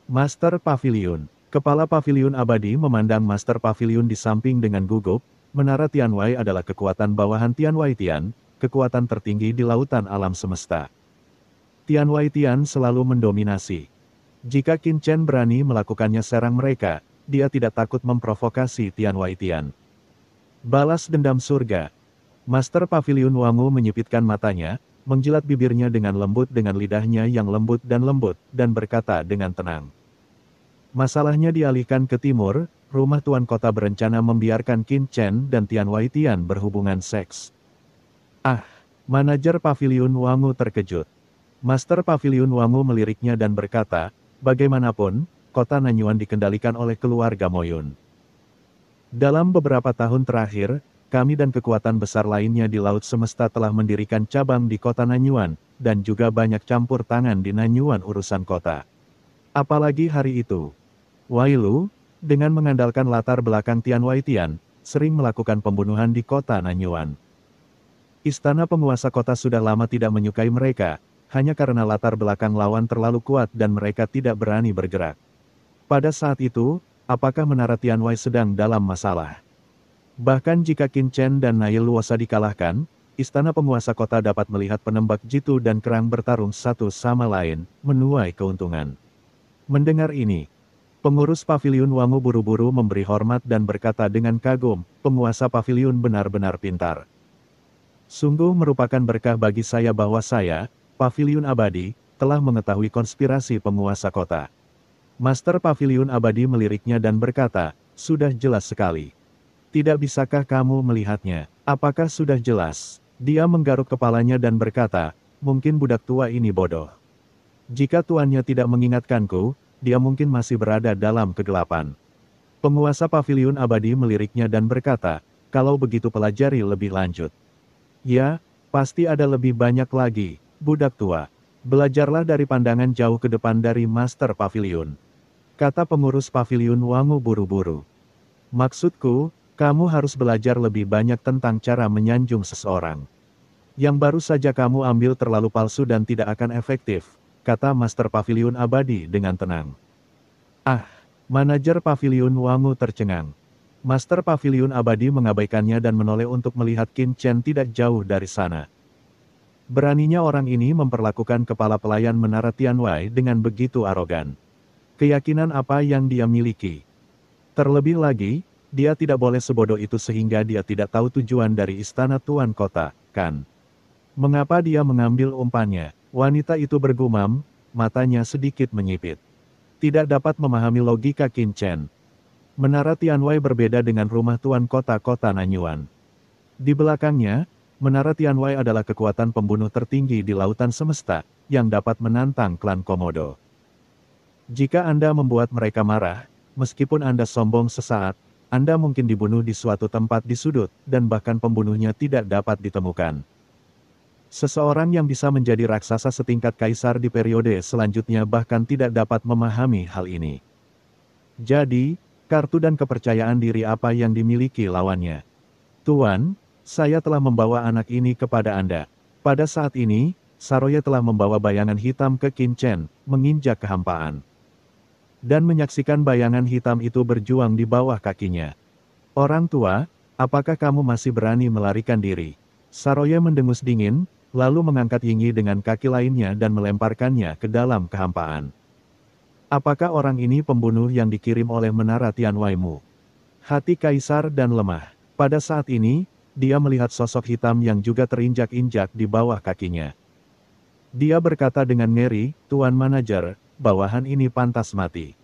Master Paviliun. Kepala Paviliun Abadi memandang Master Paviliun di samping dengan gugup. Menara Tianwei adalah kekuatan bawahan Tianwei Tian, kekuatan tertinggi di lautan alam semesta. Tianwei Tian selalu mendominasi. Jika Qin Chen berani melakukannya serang mereka, dia tidak takut memprovokasi Tianwei Tian. Balas dendam surga. Master Paviliun Wangu menyipitkan matanya, menjilat bibirnya dengan lembut dengan lidahnya yang lembut, dan berkata dengan tenang. Masalahnya dialihkan ke timur, rumah tuan kota berencana membiarkan Qin Chen dan Tianwei Tian berhubungan seks. Ah, manajer Paviliun Wangu terkejut. Master Paviliun Wangu meliriknya dan berkata, bagaimanapun, kota Nanyuan dikendalikan oleh keluarga Moyun. Dalam beberapa tahun terakhir, kami dan kekuatan besar lainnya di Laut Semesta telah mendirikan cabang di kota Nanyuan, dan juga banyak campur tangan di Nanyuan urusan kota. Apalagi hari itu, Wai Lu, dengan mengandalkan latar belakang Tian Wai Tian, sering melakukan pembunuhan di kota Nanyuan. Istana penguasa kota sudah lama tidak menyukai mereka, hanya karena latar belakang lawan terlalu kuat dan mereka tidak berani bergerak. Pada saat itu, apakah menara Tian Wai sedang dalam masalah? Bahkan jika Qin Chen dan Nail Luosa dikalahkan, istana penguasa kota dapat melihat penembak jitu dan kerang bertarung satu sama lain, menuai keuntungan. Mendengar ini, pengurus paviliun Wangu buru-buru memberi hormat dan berkata dengan kagum, penguasa paviliun benar-benar pintar. Sungguh merupakan berkah bagi saya bahwa saya, Paviliun Abadi, telah mengetahui konspirasi penguasa kota. Master Paviliun Abadi meliriknya dan berkata, sudah jelas sekali. Tidak bisakah kamu melihatnya? Apakah sudah jelas? Dia menggaruk kepalanya dan berkata, mungkin budak tua ini bodoh. Jika tuannya tidak mengingatkanku, dia mungkin masih berada dalam kegelapan. Penguasa Paviliun Abadi meliriknya dan berkata, kalau begitu pelajari lebih lanjut. Ya, pasti ada lebih banyak lagi, budak tua. Belajarlah dari pandangan jauh ke depan dari Master Paviliun. Kata pengurus Paviliun Wangu buru-buru. Maksudku, kamu harus belajar lebih banyak tentang cara menyanjung seseorang. Yang baru saja kamu ambil terlalu palsu dan tidak akan efektif, kata Master Paviliun Abadi dengan tenang. Ah, manajer Paviliun Wangu tercengang. Master Paviliun Abadi mengabaikannya dan menoleh untuk melihat Qin Chen tidak jauh dari sana. Beraninya orang ini memperlakukan kepala pelayan menara Tian Wai dengan begitu arogan. Keyakinan apa yang dia miliki? Terlebih lagi, dia tidak boleh sebodoh itu sehingga dia tidak tahu tujuan dari istana tuan kota, kan? Mengapa dia mengambil umpannya? Wanita itu bergumam, matanya sedikit menyipit. Tidak dapat memahami logika Qin Chen. Menara Tian Wai berbeda dengan rumah tuan kota-kota Nanyuan. Di belakangnya, Menara Tian Wai adalah kekuatan pembunuh tertinggi di lautan semesta, yang dapat menantang klan Komodo. Jika Anda membuat mereka marah, meskipun Anda sombong sesaat, Anda mungkin dibunuh di suatu tempat di sudut, dan bahkan pembunuhnya tidak dapat ditemukan. Seseorang yang bisa menjadi raksasa setingkat kaisar di periode selanjutnya bahkan tidak dapat memahami hal ini. Jadi, kartu dan kepercayaan diri apa yang dimiliki lawannya? Tuan, saya telah membawa anak ini kepada Anda. Pada saat ini, Saroye telah membawa bayangan hitam ke Qin Chen, menginjak kehampaan. Dan menyaksikan bayangan hitam itu berjuang di bawah kakinya. Orang tua, apakah kamu masih berani melarikan diri? Saroye mendengus dingin, lalu mengangkat Yingyi dengan kaki lainnya dan melemparkannya ke dalam kehampaan. Apakah orang ini pembunuh yang dikirim oleh menara Tian Wai Mu? Hati kaisar dan lemah. Pada saat ini, dia melihat sosok hitam yang juga terinjak-injak di bawah kakinya. Dia berkata dengan ngeri, Tuan Manajer, bawahan ini pantas mati.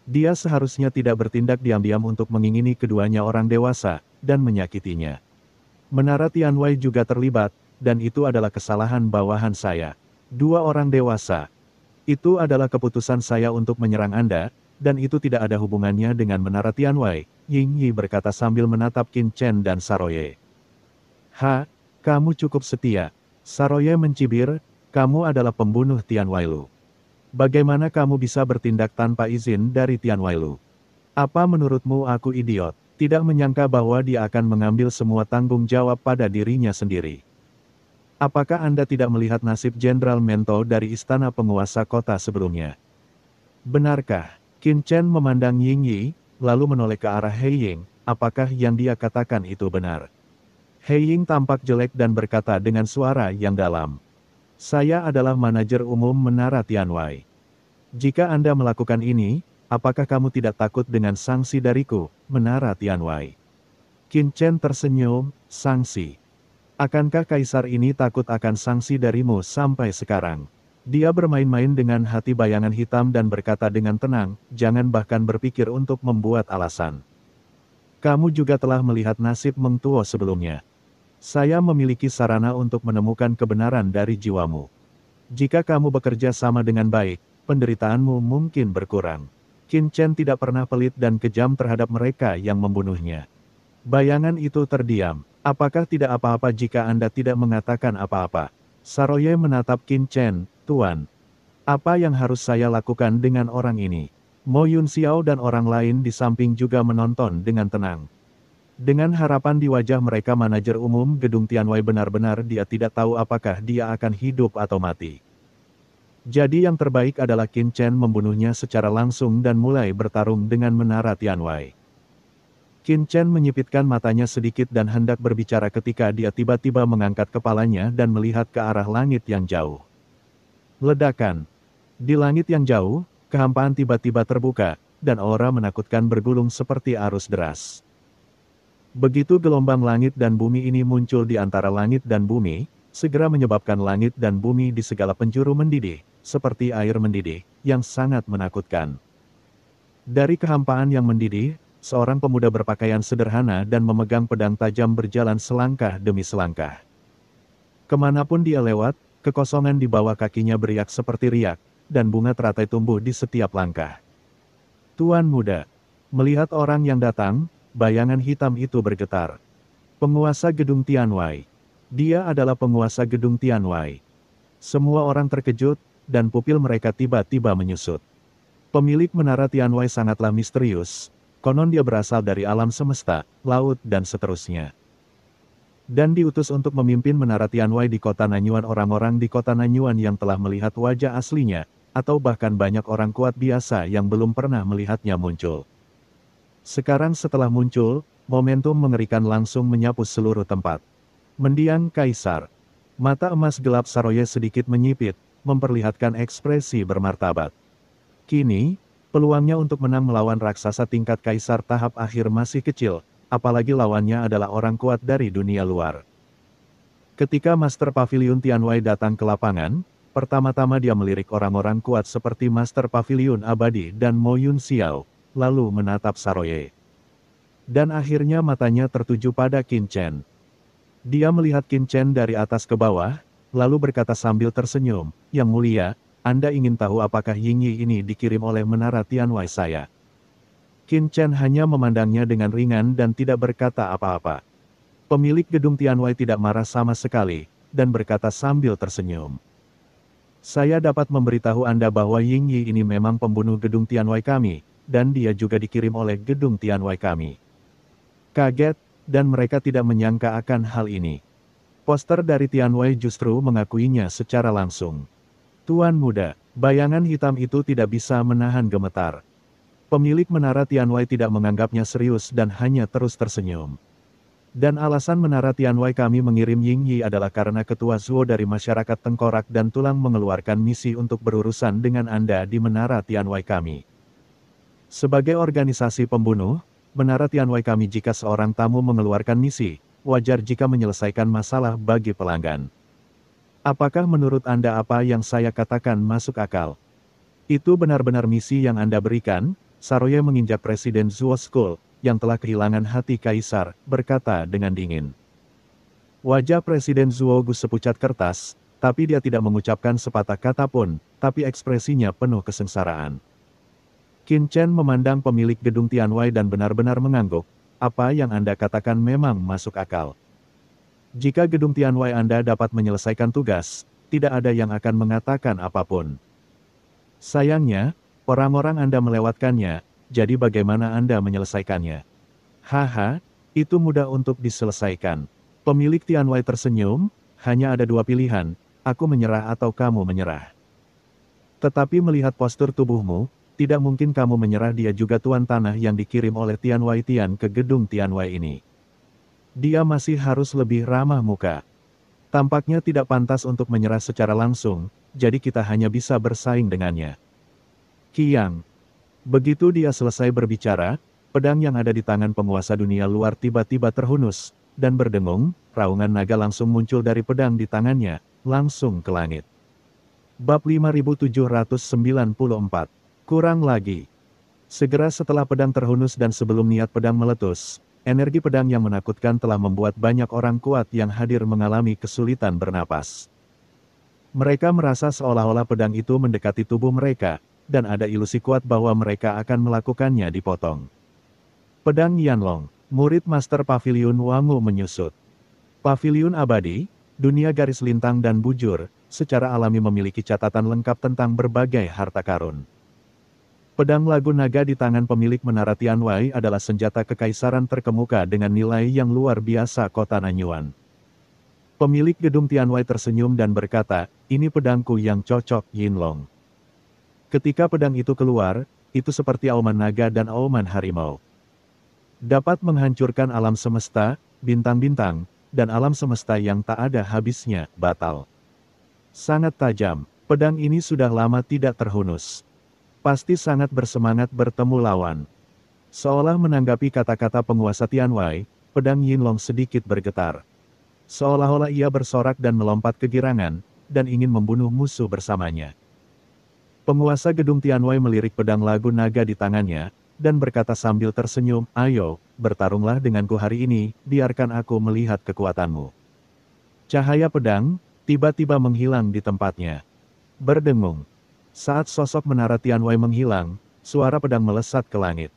Dia seharusnya tidak bertindak diam-diam untuk mengingini keduanya orang dewasa, dan menyakitinya. Menara Tian Wai juga terlibat, dan itu adalah kesalahan bawahan saya. Dua orang dewasa. Itu adalah keputusan saya untuk menyerang Anda, dan itu tidak ada hubungannya dengan Menara Tian Wai, Yingyi berkata sambil menatap Qin Chen dan Saroye. Ha, kamu cukup setia. Saroye mencibir, kamu adalah pembunuh Tian Wai Lu. Bagaimana kamu bisa bertindak tanpa izin dari Tian Wai Lu? Apa menurutmu aku idiot, tidak menyangka bahwa dia akan mengambil semua tanggung jawab pada dirinya sendiri? Apakah Anda tidak melihat nasib Jenderal Mento dari istana penguasa kota sebelumnya? Benarkah? Qin Chen memandang Yingyi, lalu menoleh ke arah He Ying, apakah yang dia katakan itu benar? He Ying tampak jelek dan berkata dengan suara yang dalam. Saya adalah manajer umum Menara Tian Wai. Jika Anda melakukan ini, apakah kamu tidak takut dengan sanksi dariku, Menara Tian Wai? Qin Chen tersenyum, sanksi. Akankah kaisar ini takut akan sanksi darimu sampai sekarang? Dia bermain-main dengan hati bayangan hitam dan berkata dengan tenang, jangan bahkan berpikir untuk membuat alasan. Kamu juga telah melihat nasib Meng Tuo sebelumnya. Saya memiliki sarana untuk menemukan kebenaran dari jiwamu. Jika kamu bekerja sama dengan baik, penderitaanmu mungkin berkurang. Qin Chen tidak pernah pelit dan kejam terhadap mereka yang membunuhnya. Bayangan itu terdiam. Apakah tidak apa-apa jika Anda tidak mengatakan apa-apa? Saroye menatap Qin Chen, "Tuan. Apa yang harus saya lakukan dengan orang ini?" Mo Yun Xiao dan orang lain di samping juga menonton dengan tenang. Dengan harapan di wajah mereka, manajer umum gedung Tianwei benar-benar dia tidak tahu apakah dia akan hidup atau mati. Jadi yang terbaik adalah Qin Chen membunuhnya secara langsung dan mulai bertarung dengan menara Tianwei. Qin Chen menyipitkan matanya sedikit dan hendak berbicara ketika dia tiba-tiba mengangkat kepalanya dan melihat ke arah langit yang jauh. Ledakan. Di langit yang jauh, kehampaan tiba-tiba terbuka, dan aura menakutkan bergulung seperti arus deras. Begitu gelombang langit dan bumi ini muncul di antara langit dan bumi, segera menyebabkan langit dan bumi di segala penjuru mendidih, seperti air mendidih, yang sangat menakutkan. Dari kehampaan yang mendidih, seorang pemuda berpakaian sederhana dan memegang pedang tajam berjalan selangkah demi selangkah. Kemanapun dia lewat, kekosongan di bawah kakinya beriak seperti riak, dan bunga teratai tumbuh di setiap langkah. "Tuan muda." Melihat orang yang datang, bayangan hitam itu bergetar. Penguasa gedung Tianwei. Dia adalah penguasa gedung Tianwei. Semua orang terkejut, dan pupil mereka tiba-tiba menyusut. Pemilik menara Tianwei sangatlah misterius, konon dia berasal dari alam semesta, laut dan seterusnya. Dan diutus untuk memimpin menara Tianwei di kota Nanyuan. Orang-orang di kota Nanyuan yang telah melihat wajah aslinya, atau bahkan banyak orang kuat biasa yang belum pernah melihatnya muncul. Sekarang setelah muncul, momentum mengerikan langsung menyapu seluruh tempat. Mendiang Kaisar. Mata emas gelap Saroye sedikit menyipit, memperlihatkan ekspresi bermartabat. Kini, peluangnya untuk menang melawan raksasa tingkat Kaisar tahap akhir masih kecil, apalagi lawannya adalah orang kuat dari dunia luar. Ketika Master Pavilion Tianwei datang ke lapangan, pertama-tama dia melirik orang-orang kuat seperti Master Pavilion Abadi dan Mo Yun Xiao, lalu menatap Saroye. Dan akhirnya matanya tertuju pada Qin Chen. Dia melihat Qin Chen dari atas ke bawah, lalu berkata sambil tersenyum, "Yang mulia, Anda ingin tahu apakah Yingyi ini dikirim oleh menara Tianwei saya?" Qin Chen hanya memandangnya dengan ringan dan tidak berkata apa-apa. Pemilik gedung Tianwei tidak marah sama sekali, dan berkata sambil tersenyum, "Saya dapat memberitahu Anda bahwa Yingyi ini memang pembunuh gedung Tianwei kami, dan dia juga dikirim oleh gedung Tianwei kami." Kaget, dan mereka tidak menyangka akan hal ini. Poster dari Tianwei justru mengakuinya secara langsung. "Tuan muda," bayangan hitam itu tidak bisa menahan gemetar. Pemilik menara Tianwei tidak menganggapnya serius dan hanya terus tersenyum. "Dan alasan menara Tianwei kami mengirim Yingyi adalah karena Ketua Zuo dari masyarakat Tengkorak dan Tulang mengeluarkan misi untuk berurusan dengan Anda di menara Tianwei kami. Sebagai organisasi pembunuh, menara Tianwei kami jika seorang tamu mengeluarkan misi, wajar jika menyelesaikan masalah bagi pelanggan. Apakah menurut Anda apa yang saya katakan masuk akal? Itu benar-benar misi yang Anda berikan?" Saroye menginjak Presiden Zuo School, yang telah kehilangan hati Kaisar, berkata dengan dingin. Wajah Presiden Zuo Gus sepucat kertas, tapi dia tidak mengucapkan sepatah kata pun, tapi ekspresinya penuh kesengsaraan. Qin Chen memandang pemilik gedung Tianwei dan benar-benar mengangguk. "Apa yang Anda katakan memang masuk akal. Jika gedung Tianwei Anda dapat menyelesaikan tugas, tidak ada yang akan mengatakan apapun. Sayangnya, orang-orang Anda melewatkannya, jadi bagaimana Anda menyelesaikannya?" "Haha, itu mudah untuk diselesaikan." Pemilik Tianwei tersenyum, "Hanya ada dua pilihan, aku menyerah atau kamu menyerah. Tetapi melihat postur tubuhmu, tidak mungkin kamu menyerah." Dia juga tuan tanah yang dikirim oleh Tianwei Tian ke gedung Tianwei ini. Dia masih harus lebih ramah muka. Tampaknya tidak pantas untuk menyerah secara langsung, jadi kita hanya bisa bersaing dengannya. Qiang. Begitu dia selesai berbicara, pedang yang ada di tangan penguasa dunia luar tiba-tiba terhunus, dan berdengung, raungan naga langsung muncul dari pedang di tangannya, langsung ke langit. Bab 5794. Kurang lagi. Segera setelah pedang terhunus dan sebelum niat pedang meletus, energi pedang yang menakutkan telah membuat banyak orang kuat yang hadir mengalami kesulitan bernapas. Mereka merasa seolah-olah pedang itu mendekati tubuh mereka, dan ada ilusi kuat bahwa mereka akan melakukannya dipotong. Pedang Yanlong, murid Master Pavilion Wangu menyusut. Pavilion Abadi, dunia garis lintang dan bujur, secara alami memiliki catatan lengkap tentang berbagai harta karun. Pedang lagu naga di tangan pemilik menara Tianwei adalah senjata kekaisaran terkemuka dengan nilai yang luar biasa kota Nanyuan. Pemilik gedung Tianwei tersenyum dan berkata, "Ini pedangku yang cocok, Yinlong." Ketika pedang itu keluar, itu seperti auman naga dan auman harimau. Dapat menghancurkan alam semesta, bintang-bintang, dan alam semesta yang tak ada habisnya, batal. Sangat tajam, pedang ini sudah lama tidak terhunus. Pasti sangat bersemangat bertemu lawan. Seolah menanggapi kata-kata penguasa Tianwei, pedang Yinlong sedikit bergetar. Seolah-olah ia bersorak dan melompat kegirangan, dan ingin membunuh musuh bersamanya. Penguasa gedung Tianwei melirik pedang lagu naga di tangannya, dan berkata sambil tersenyum, "Ayo, bertarunglah denganku hari ini, biarkan aku melihat kekuatanmu." Cahaya pedang, tiba-tiba menghilang di tempatnya. Berdengung. Saat sosok menara Tianwei menghilang, suara pedang melesat ke langit.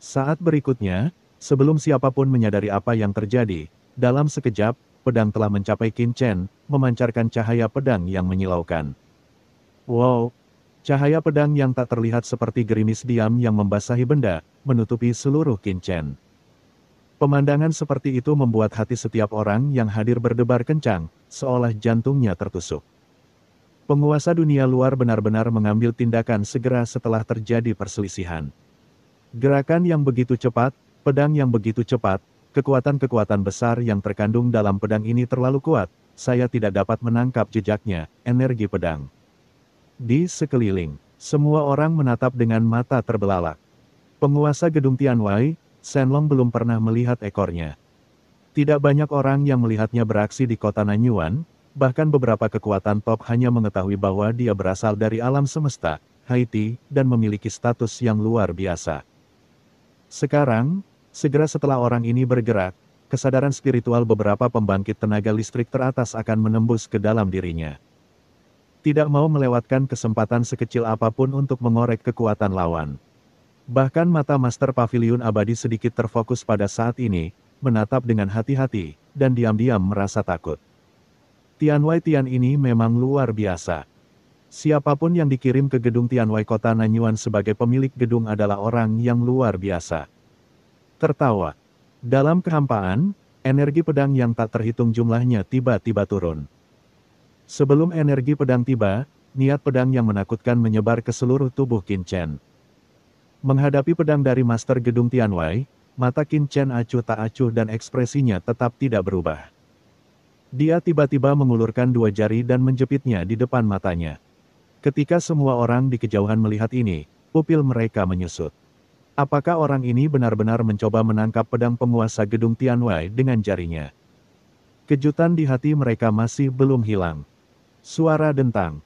Saat berikutnya, sebelum siapapun menyadari apa yang terjadi, dalam sekejap, pedang telah mencapai Qin Chen, memancarkan cahaya pedang yang menyilaukan. Wow! Cahaya pedang yang tak terlihat seperti gerimis diam yang membasahi benda, menutupi seluruh Qin Chen. Pemandangan seperti itu membuat hati setiap orang yang hadir berdebar kencang, seolah jantungnya tertusuk. Penguasa dunia luar benar-benar mengambil tindakan segera setelah terjadi perselisihan. Gerakan yang begitu cepat, pedang yang begitu cepat, kekuatan-kekuatan besar yang terkandung dalam pedang ini terlalu kuat, saya tidak dapat menangkap jejaknya, energi pedang. Di sekeliling, semua orang menatap dengan mata terbelalak. Penguasa gedung Tianwei, Shenlong belum pernah melihat ekornya. Tidak banyak orang yang melihatnya beraksi di kota Nanyuan, bahkan beberapa kekuatan top hanya mengetahui bahwa dia berasal dari alam semesta, Haiti, dan memiliki status yang luar biasa. Sekarang, segera setelah orang ini bergerak, kesadaran spiritual beberapa pembangkit tenaga listrik teratas akan menembus ke dalam dirinya. Tidak mau melewatkan kesempatan sekecil apapun untuk mengorek kekuatan lawan. Bahkan mata Master Pavilion Abadi sedikit terfokus pada saat ini, menatap dengan hati-hati, dan diam-diam merasa takut. Tianwei Tian ini memang luar biasa. Siapapun yang dikirim ke gedung Tianwei kota Nanyuan sebagai pemilik gedung adalah orang yang luar biasa. Tertawa. Dalam kehampaan, energi pedang yang tak terhitung jumlahnya tiba-tiba turun. Sebelum energi pedang tiba, niat pedang yang menakutkan menyebar ke seluruh tubuh Qin Chen. Menghadapi pedang dari Master Gedung Tianwei, mata Qin Chen acuh tak acuh dan ekspresinya tetap tidak berubah. Dia tiba-tiba mengulurkan dua jari dan menjepitnya di depan matanya. Ketika semua orang di kejauhan melihat ini, pupil mereka menyusut. Apakah orang ini benar-benar mencoba menangkap pedang penguasa gedung Tianwei dengan jarinya? Kejutan di hati mereka masih belum hilang. Suara dentang.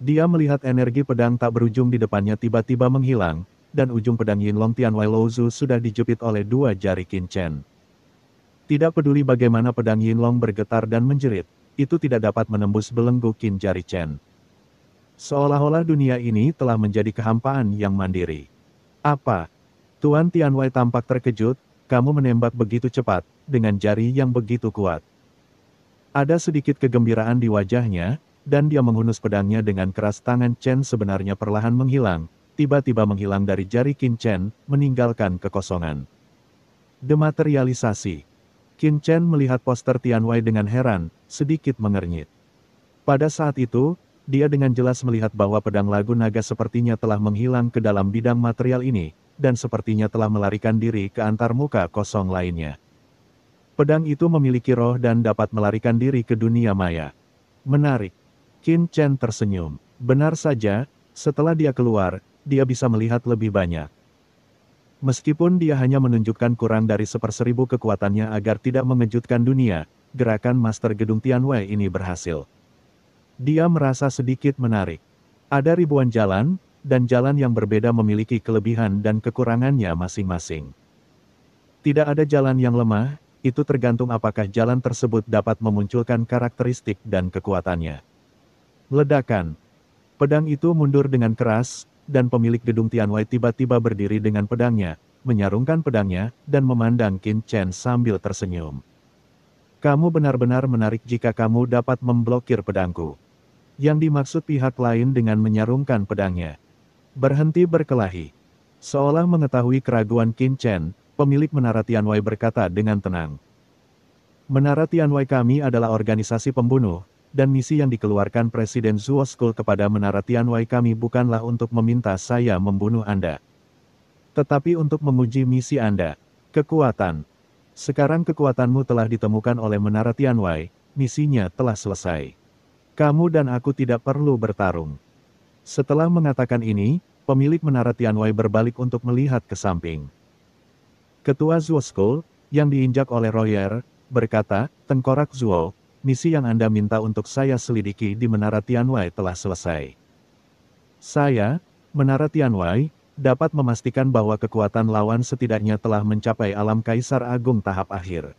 Dia melihat energi pedang tak berujung di depannya tiba-tiba menghilang, dan ujung pedang Yinlong Tianwei Lozu sudah dijepit oleh dua jari Qin Chen. Tidak peduli bagaimana pedang Yinlong bergetar dan menjerit, itu tidak dapat menembus belenggu Qin jari Chen. Seolah-olah dunia ini telah menjadi kehampaan yang mandiri. Apa? Tuan Tianwei tampak terkejut, kamu menembak begitu cepat, dengan jari yang begitu kuat. Ada sedikit kegembiraan di wajahnya, dan dia menghunus pedangnya dengan keras. Tangan Chen sebenarnya perlahan menghilang, tiba-tiba menghilang dari jari Qin Chen, meninggalkan kekosongan. Dematerialisasi. Qin Chen melihat poster Tianwei dengan heran, sedikit mengernyit. Pada saat itu, dia dengan jelas melihat bahwa pedang lagu naga sepertinya telah menghilang ke dalam bidang material ini, dan sepertinya telah melarikan diri ke antarmuka kosong lainnya. Pedang itu memiliki roh dan dapat melarikan diri ke dunia maya. Menarik. Qin Chen tersenyum. Benar saja, setelah dia keluar, dia bisa melihat lebih banyak. Meskipun dia hanya menunjukkan kurang dari 1/1000 kekuatannya agar tidak mengejutkan dunia, gerakan Master Gedung Tianwei ini berhasil. Dia merasa sedikit menarik. Ada ribuan jalan, dan jalan yang berbeda memiliki kelebihan dan kekurangannya masing-masing. Tidak ada jalan yang lemah, itu tergantung apakah jalan tersebut dapat memunculkan karakteristik dan kekuatannya. Ledakan. Pedang itu mundur dengan keras, dan pemilik gedung Tianwei tiba-tiba berdiri dengan pedangnya, menyarungkan pedangnya, dan memandang Qin Chen sambil tersenyum. Kamu benar-benar menarik jika kamu dapat memblokir pedangku. Yang dimaksud pihak lain dengan menyarungkan pedangnya. Berhenti berkelahi. Seolah mengetahui keraguan Qin Chen, pemilik Menara Tianwei berkata dengan tenang. Menara Tianwei kami adalah organisasi pembunuh, dan misi yang dikeluarkan Presiden Zuo School kepada Menara Tianwei kami bukanlah untuk meminta saya membunuh Anda. Tetapi untuk menguji misi Anda. Kekuatan. Sekarang kekuatanmu telah ditemukan oleh Menara Tianwei, misinya telah selesai. Kamu dan aku tidak perlu bertarung. Setelah mengatakan ini, pemilik Menara Tianwei berbalik untuk melihat ke samping. Ketua Zuo School, yang diinjak oleh Royer, berkata, Tengkorak Zuo, misi yang Anda minta untuk saya selidiki di Menara Tianwei telah selesai. Saya, Menara Tianwei, dapat memastikan bahwa kekuatan lawan setidaknya telah mencapai alam Kaisar Agung tahap akhir.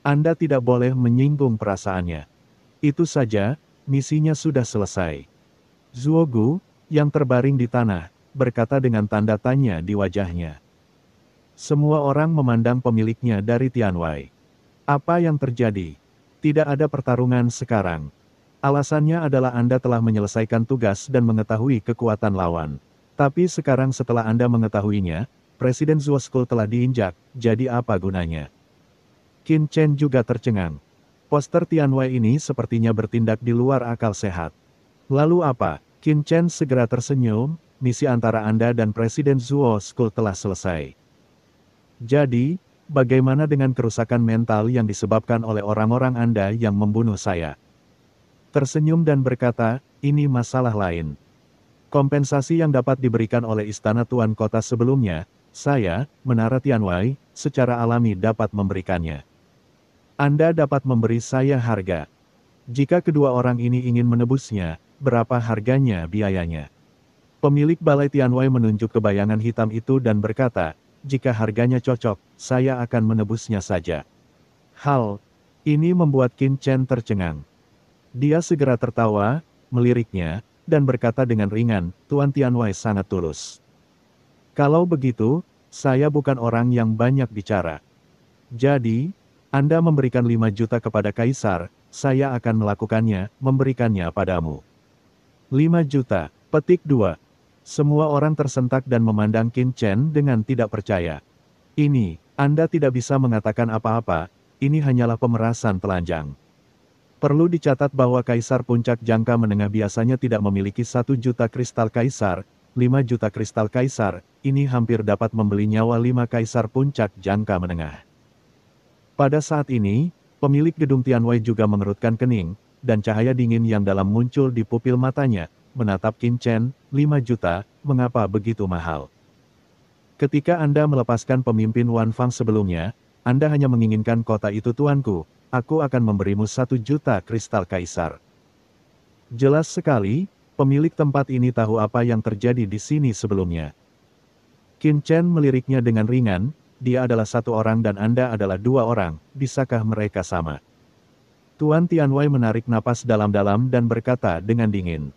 Anda tidak boleh menyinggung perasaannya. Itu saja, misinya sudah selesai. Zuo Gu, yang terbaring di tanah, berkata dengan tanda tanya di wajahnya. Semua orang memandang pemiliknya dari Tianwei. Apa yang terjadi? Tidak ada pertarungan sekarang. Alasannya adalah Anda telah menyelesaikan tugas dan mengetahui kekuatan lawan. Tapi sekarang setelah Anda mengetahuinya, Presiden Zuo School telah diinjak, jadi apa gunanya? Qin Chen juga tercengang. Poster Tianwei ini sepertinya bertindak di luar akal sehat. Lalu apa? Qin Chen segera tersenyum, misi antara Anda dan Presiden Zuo School telah selesai. Jadi, bagaimana dengan kerusakan mental yang disebabkan oleh orang-orang Anda yang membunuh saya? Tersenyum dan berkata, ini masalah lain. Kompensasi yang dapat diberikan oleh Istana Tuan Kota sebelumnya, saya, Menara Tianwei, secara alami dapat memberikannya. Anda dapat memberi saya harga. Jika kedua orang ini ingin menebusnya, berapa harganya biayanya? Pemilik Balai Tianwei menunjuk ke bayangan hitam itu dan berkata, jika harganya cocok, saya akan menebusnya saja. Hal ini membuat Qin Chen tercengang. Dia segera tertawa, meliriknya, dan berkata dengan ringan, Tuan Tianwei sangat tulus. Kalau begitu, saya bukan orang yang banyak bicara. Jadi, Anda memberikan 5 juta kepada Kaisar, saya akan melakukannya, memberikannya padamu. 5 juta, petik 2. Semua orang tersentak dan memandang Qin Chen dengan tidak percaya. Ini, Anda tidak bisa mengatakan apa-apa, ini hanyalah pemerasan telanjang. Perlu dicatat bahwa Kaisar Puncak Jangka Menengah biasanya tidak memiliki 1 juta kristal Kaisar, 5 juta kristal Kaisar, ini hampir dapat membeli nyawa 5 Kaisar Puncak Jangka Menengah. Pada saat ini, pemilik gedung Tianwei juga mengerutkan kening, dan cahaya dingin yang dalam muncul di pupil matanya, menatap Qin Chen, 5 juta, mengapa begitu mahal? Ketika Anda melepaskan pemimpin Wan Fang sebelumnya, Anda hanya menginginkan kota itu tuanku. Aku akan memberimu 1 juta kristal Kaisar. Jelas sekali, pemilik tempat ini tahu apa yang terjadi di sini sebelumnya. Qin Chen meliriknya dengan ringan, dia adalah 1 orang dan Anda adalah 2 orang, bisakah mereka sama? Tuan Tianwei menarik napas dalam-dalam dan berkata dengan dingin.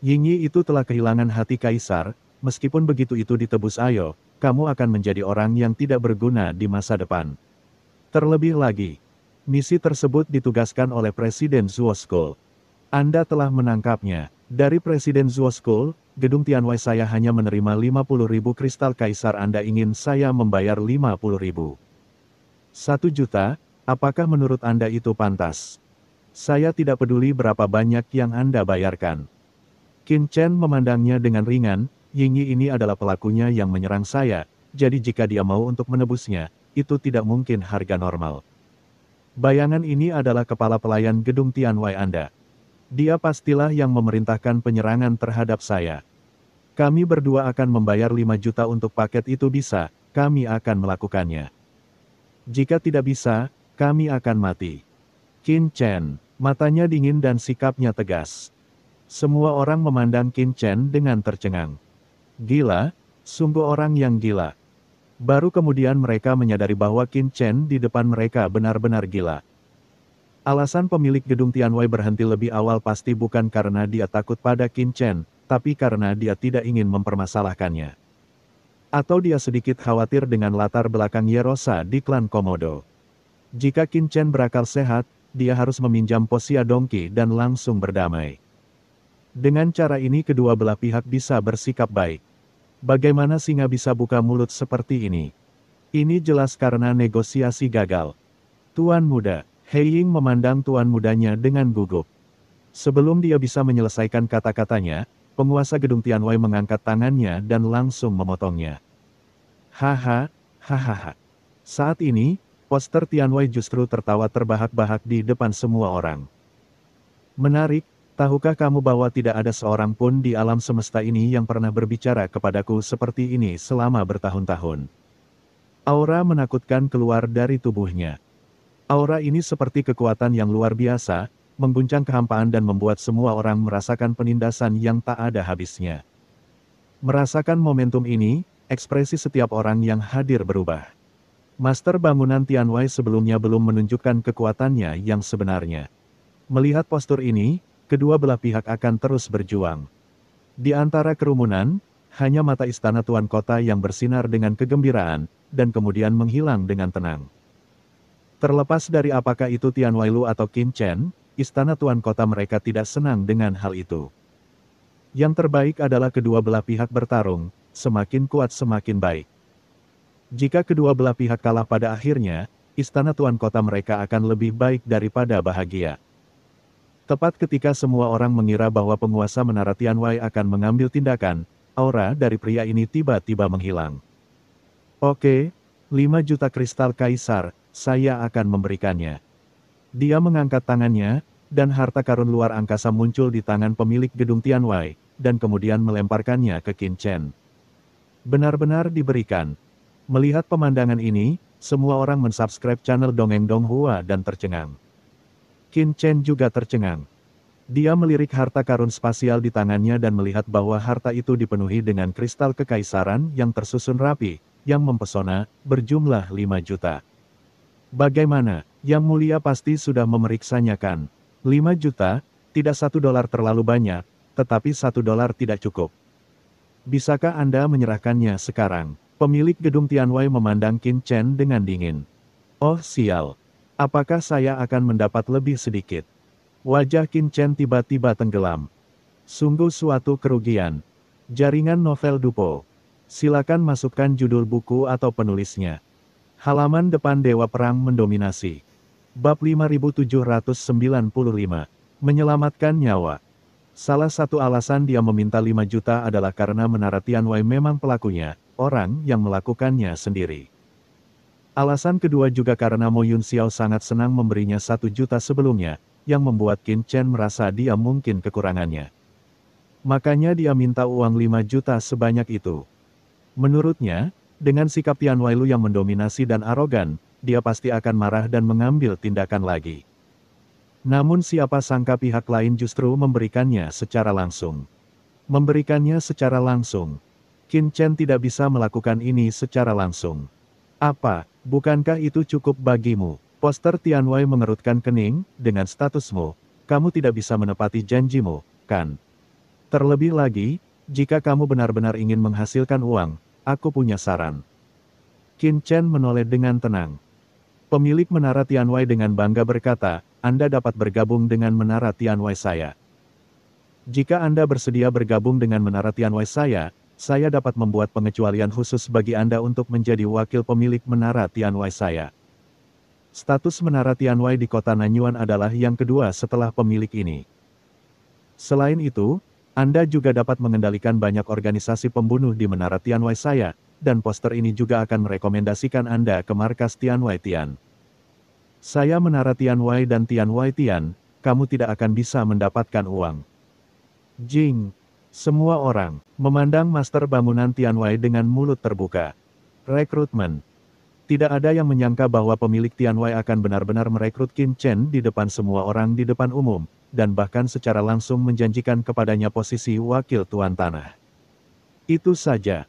Yingyi itu telah kehilangan hati Kaisar, meskipun begitu itu ditebus ayo, kamu akan menjadi orang yang tidak berguna di masa depan. Terlebih lagi, misi tersebut ditugaskan oleh Presiden Zuo School. Anda telah menangkapnya. Dari Presiden Zuo School, gedung Tianwei saya hanya menerima 50.000 kristal Kaisar. Anda ingin saya membayar 50.000. 1 juta, apakah menurut Anda itu pantas? Saya tidak peduli berapa banyak yang Anda bayarkan. Qin Chen memandangnya dengan ringan, Yingyi ini adalah pelakunya yang menyerang saya, jadi jika dia mau untuk menebusnya, itu tidak mungkin harga normal. Bayangan ini adalah kepala pelayan gedung Tianwei Anda. Dia pastilah yang memerintahkan penyerangan terhadap saya. Kami berdua akan membayar 5 juta untuk paket itu bisa, kami akan melakukannya. Jika tidak bisa, kami akan mati. Qin Chen, matanya dingin dan sikapnya tegas. Semua orang memandang Qin Chen dengan tercengang. Gila, sungguh orang yang gila. Baru kemudian mereka menyadari bahwa Qin Chen di depan mereka benar-benar gila. Alasan pemilik gedung Tianwei berhenti lebih awal pasti bukan karena dia takut pada Qin Chen, tapi karena dia tidak ingin mempermasalahkannya. Atau dia sedikit khawatir dengan latar belakang Yerosa di klan Komodo. Jika Qin Chen berakal sehat, dia harus meminjam Posia Dongki dan langsung berdamai. Dengan cara ini kedua belah pihak bisa bersikap baik. Bagaimana singa bisa buka mulut seperti ini? Ini jelas karena negosiasi gagal. Tuan muda, He Ying memandang tuan mudanya dengan gugup. Sebelum dia bisa menyelesaikan kata-katanya, penguasa gedung Tianwei mengangkat tangannya dan langsung memotongnya. Haha, hahaha. Saat ini, poster Tianwei justru tertawa terbahak-bahak di depan semua orang. Menarik, tahukah kamu bahwa tidak ada seorang pun di alam semesta ini yang pernah berbicara kepadaku seperti ini selama bertahun-tahun. Aura menakutkan keluar dari tubuhnya. Aura ini seperti kekuatan yang luar biasa, mengguncang kehampaan dan membuat semua orang merasakan penindasan yang tak ada habisnya. Merasakan momentum ini, ekspresi setiap orang yang hadir berubah. Master bangunan Tianwei sebelumnya belum menunjukkan kekuatannya yang sebenarnya. Melihat postur ini, kedua belah pihak akan terus berjuang. Di antara kerumunan, hanya mata istana tuan kota yang bersinar dengan kegembiraan, dan kemudian menghilang dengan tenang. Terlepas dari apakah itu Tianwei Lu atau Qin Chen, istana tuan kota mereka tidak senang dengan hal itu. Yang terbaik adalah kedua belah pihak bertarung, semakin kuat semakin baik. Jika kedua belah pihak kalah pada akhirnya, istana tuan kota mereka akan lebih baik daripada bahagia. Tepat ketika semua orang mengira bahwa penguasa menara Tianwei akan mengambil tindakan, aura dari pria ini tiba-tiba menghilang. Oke, 5 juta kristal kaisar, saya akan memberikannya. Dia mengangkat tangannya, dan harta karun luar angkasa muncul di tangan pemilik gedung Tianwei, dan kemudian melemparkannya ke Qin Chen. Benar-benar diberikan. Melihat pemandangan ini, semua orang mensubscribe channel Dongeng Donghua dan tercengang. Qin Chen juga tercengang. Dia melirik harta karun spasial di tangannya dan melihat bahwa harta itu dipenuhi dengan kristal kekaisaran yang tersusun rapi, yang mempesona, berjumlah 5 juta. Bagaimana? Yang mulia pasti sudah memeriksanya kan? 5 juta, tidak $1 terlalu banyak, tetapi $1 tidak cukup. Bisakah Anda menyerahkannya sekarang? Pemilik gedung Tianwei memandang Qin Chen dengan dingin. Oh sial. Apakah saya akan mendapat lebih sedikit? Wajah Qin Chen tiba-tiba tenggelam. Sungguh suatu kerugian. Jaringan novel Dupo. Silakan masukkan judul buku atau penulisnya. Halaman depan Dewa Perang mendominasi. Bab 5795. Menyelamatkan nyawa. Salah satu alasan dia meminta 5 juta adalah karena menara Tianwei memang pelakunya, orang yang melakukannya sendiri. Alasan kedua juga karena Mo Yun Xiao sangat senang memberinya 1 juta sebelumnya, yang membuat Qin Chen merasa dia mungkin kekurangannya. Makanya dia minta uang 5 juta sebanyak itu. Menurutnya, dengan sikap Tianwei Lu yang mendominasi dan arogan, dia pasti akan marah dan mengambil tindakan lagi. Namun siapa sangka pihak lain justru memberikannya secara langsung. Memberikannya secara langsung. Qin Chen tidak bisa melakukan ini secara langsung. Apa, bukankah itu cukup bagimu? Poster Tianwei mengerutkan kening, dengan statusmu, kamu tidak bisa menepati janjimu, kan? Terlebih lagi, jika kamu benar-benar ingin menghasilkan uang, aku punya saran. Qin Chen menoleh dengan tenang. Pemilik menara Tianwei dengan bangga berkata, Anda dapat bergabung dengan menara Tianwei saya. Jika Anda bersedia bergabung dengan menara Tianwei saya dapat membuat pengecualian khusus bagi Anda untuk menjadi wakil pemilik menara Tianwei saya. Status menara Tianwei di kota Nanyuan adalah yang kedua setelah pemilik ini. Selain itu, Anda juga dapat mengendalikan banyak organisasi pembunuh di menara Tianwei saya, dan poster ini juga akan merekomendasikan Anda ke markas Tianwei Tian. Saya menara Tianwei dan Tianwei Tian, kamu tidak akan bisa mendapatkan uang. Jing. Semua orang memandang master bangunan Tianwei dengan mulut terbuka. Rekrutmen. Tidak ada yang menyangka bahwa pemilik Tianwei akan benar-benar merekrut Qin Chen di depan semua orang di depan umum, dan bahkan secara langsung menjanjikan kepadanya posisi wakil tuan tanah. Itu saja.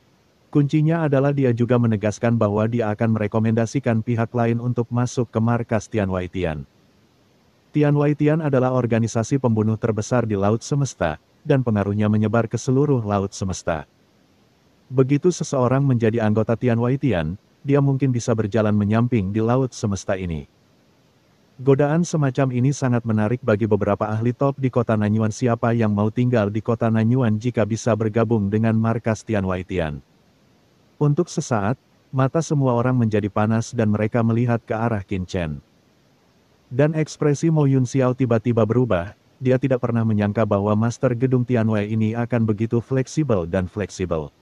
Kuncinya adalah dia juga menegaskan bahwa dia akan merekomendasikan pihak lain untuk masuk ke markas Tianwei Tian. Tianwei Tian adalah organisasi pembunuh terbesar di Laut Semesta, dan pengaruhnya menyebar ke seluruh Laut Semesta. Begitu seseorang menjadi anggota Tianwei Tian, dia mungkin bisa berjalan menyamping di Laut Semesta ini. Godaan semacam ini sangat menarik bagi beberapa ahli top di kota Nanyuan. Siapa yang mau tinggal di kota Nanyuan jika bisa bergabung dengan markas Tian Waitian? Untuk sesaat, mata semua orang menjadi panas dan mereka melihat ke arah Qin Chen. Dan ekspresi Mo Yun Xiao tiba-tiba berubah, dia tidak pernah menyangka bahwa Master Gedung Tianwei ini akan begitu fleksibel dan fleksibel.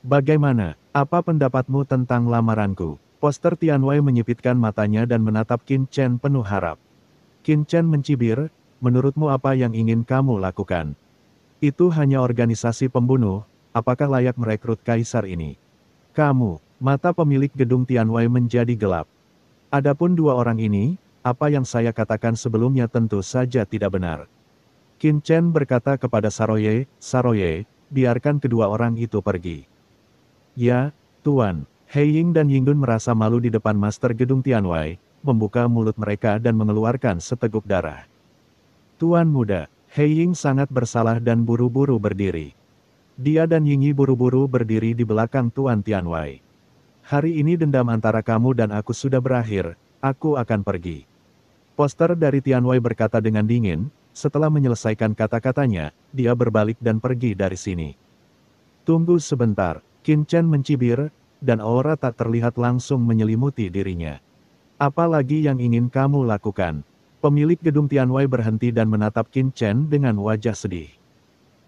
Bagaimana? Apa pendapatmu tentang lamaranku? Poster Tianwei menyipitkan matanya dan menatap Qin Chen penuh harap. Qin Chen mencibir, menurutmu apa yang ingin kamu lakukan? Itu hanya organisasi pembunuh, apakah layak merekrut kaisar ini? Kamu, mata pemilik gedung Tianwei menjadi gelap. Adapun dua orang ini, apa yang saya katakan sebelumnya tentu saja tidak benar. Qin Chen berkata kepada Saroye, Saroye, biarkan kedua orang itu pergi. Ya, Tuan. He Ying dan Yingdun merasa malu di depan Master Gedung Tianwei, membuka mulut mereka dan mengeluarkan seteguk darah. Tuan muda, He Ying sangat bersalah dan buru-buru berdiri. Dia dan Yingyi buru-buru berdiri di belakang Tuan Tianwei. Hari ini dendam antara kamu dan aku sudah berakhir, aku akan pergi. Poster dari Tianwei berkata dengan dingin, setelah menyelesaikan kata-katanya, dia berbalik dan pergi dari sini. Tunggu sebentar, Qin Chen mencibir, dan aura tak terlihat langsung menyelimuti dirinya. Apa lagi yang ingin kamu lakukan? Pemilik gedung Tianwei berhenti dan menatap Qin Chen dengan wajah sedih.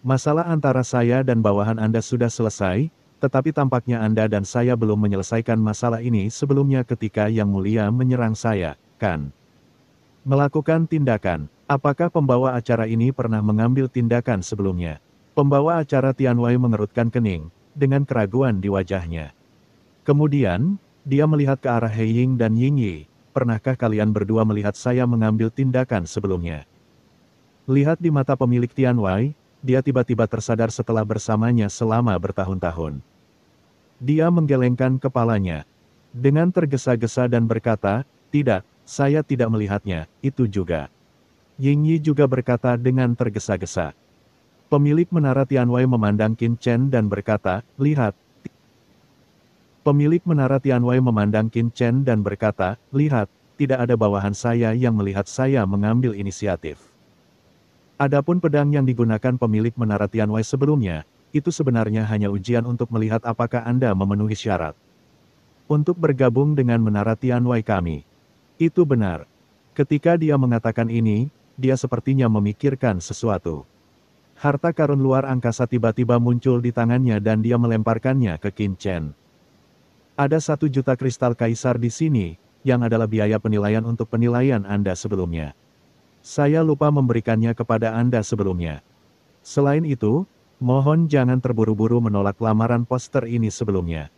Masalah antara saya dan bawahan Anda sudah selesai, tetapi tampaknya Anda dan saya belum menyelesaikan masalah ini sebelumnya ketika Yang Mulia menyerang saya, kan? Melakukan tindakan. Apakah pembawa acara ini pernah mengambil tindakan sebelumnya? Pembawa acara Tianwei mengerutkan kening, dengan keraguan di wajahnya. Kemudian, dia melihat ke arah He Ying dan Yingyi. Pernahkah kalian berdua melihat saya mengambil tindakan sebelumnya? Lihat di mata pemilik Tianwei, dia tiba-tiba tersadar setelah bersamanya selama bertahun-tahun. Dia menggelengkan kepalanya dengan tergesa-gesa dan berkata, tidak, saya tidak melihatnya, itu juga. Yingyi juga berkata dengan tergesa-gesa. Pemilik menara Tianwei memandang Qin Chen dan berkata, lihat. Pemilik menara Tianwei memandang Qin Chen dan berkata, lihat, tidak ada bawahan saya yang melihat saya mengambil inisiatif. Adapun pedang yang digunakan pemilik menara Tianwei sebelumnya, itu sebenarnya hanya ujian untuk melihat apakah Anda memenuhi syarat. Untuk bergabung dengan menara Tianwei kami. Itu benar. Ketika dia mengatakan ini, dia sepertinya memikirkan sesuatu. Harta karun luar angkasa tiba-tiba muncul di tangannya dan dia melemparkannya ke Qin Chen. Ada 1 juta kristal kaisar di sini, yang adalah biaya penilaian untuk penilaian Anda sebelumnya. Saya lupa memberikannya kepada Anda sebelumnya. Selain itu, mohon jangan terburu-buru menolak lamaran poster ini sebelumnya.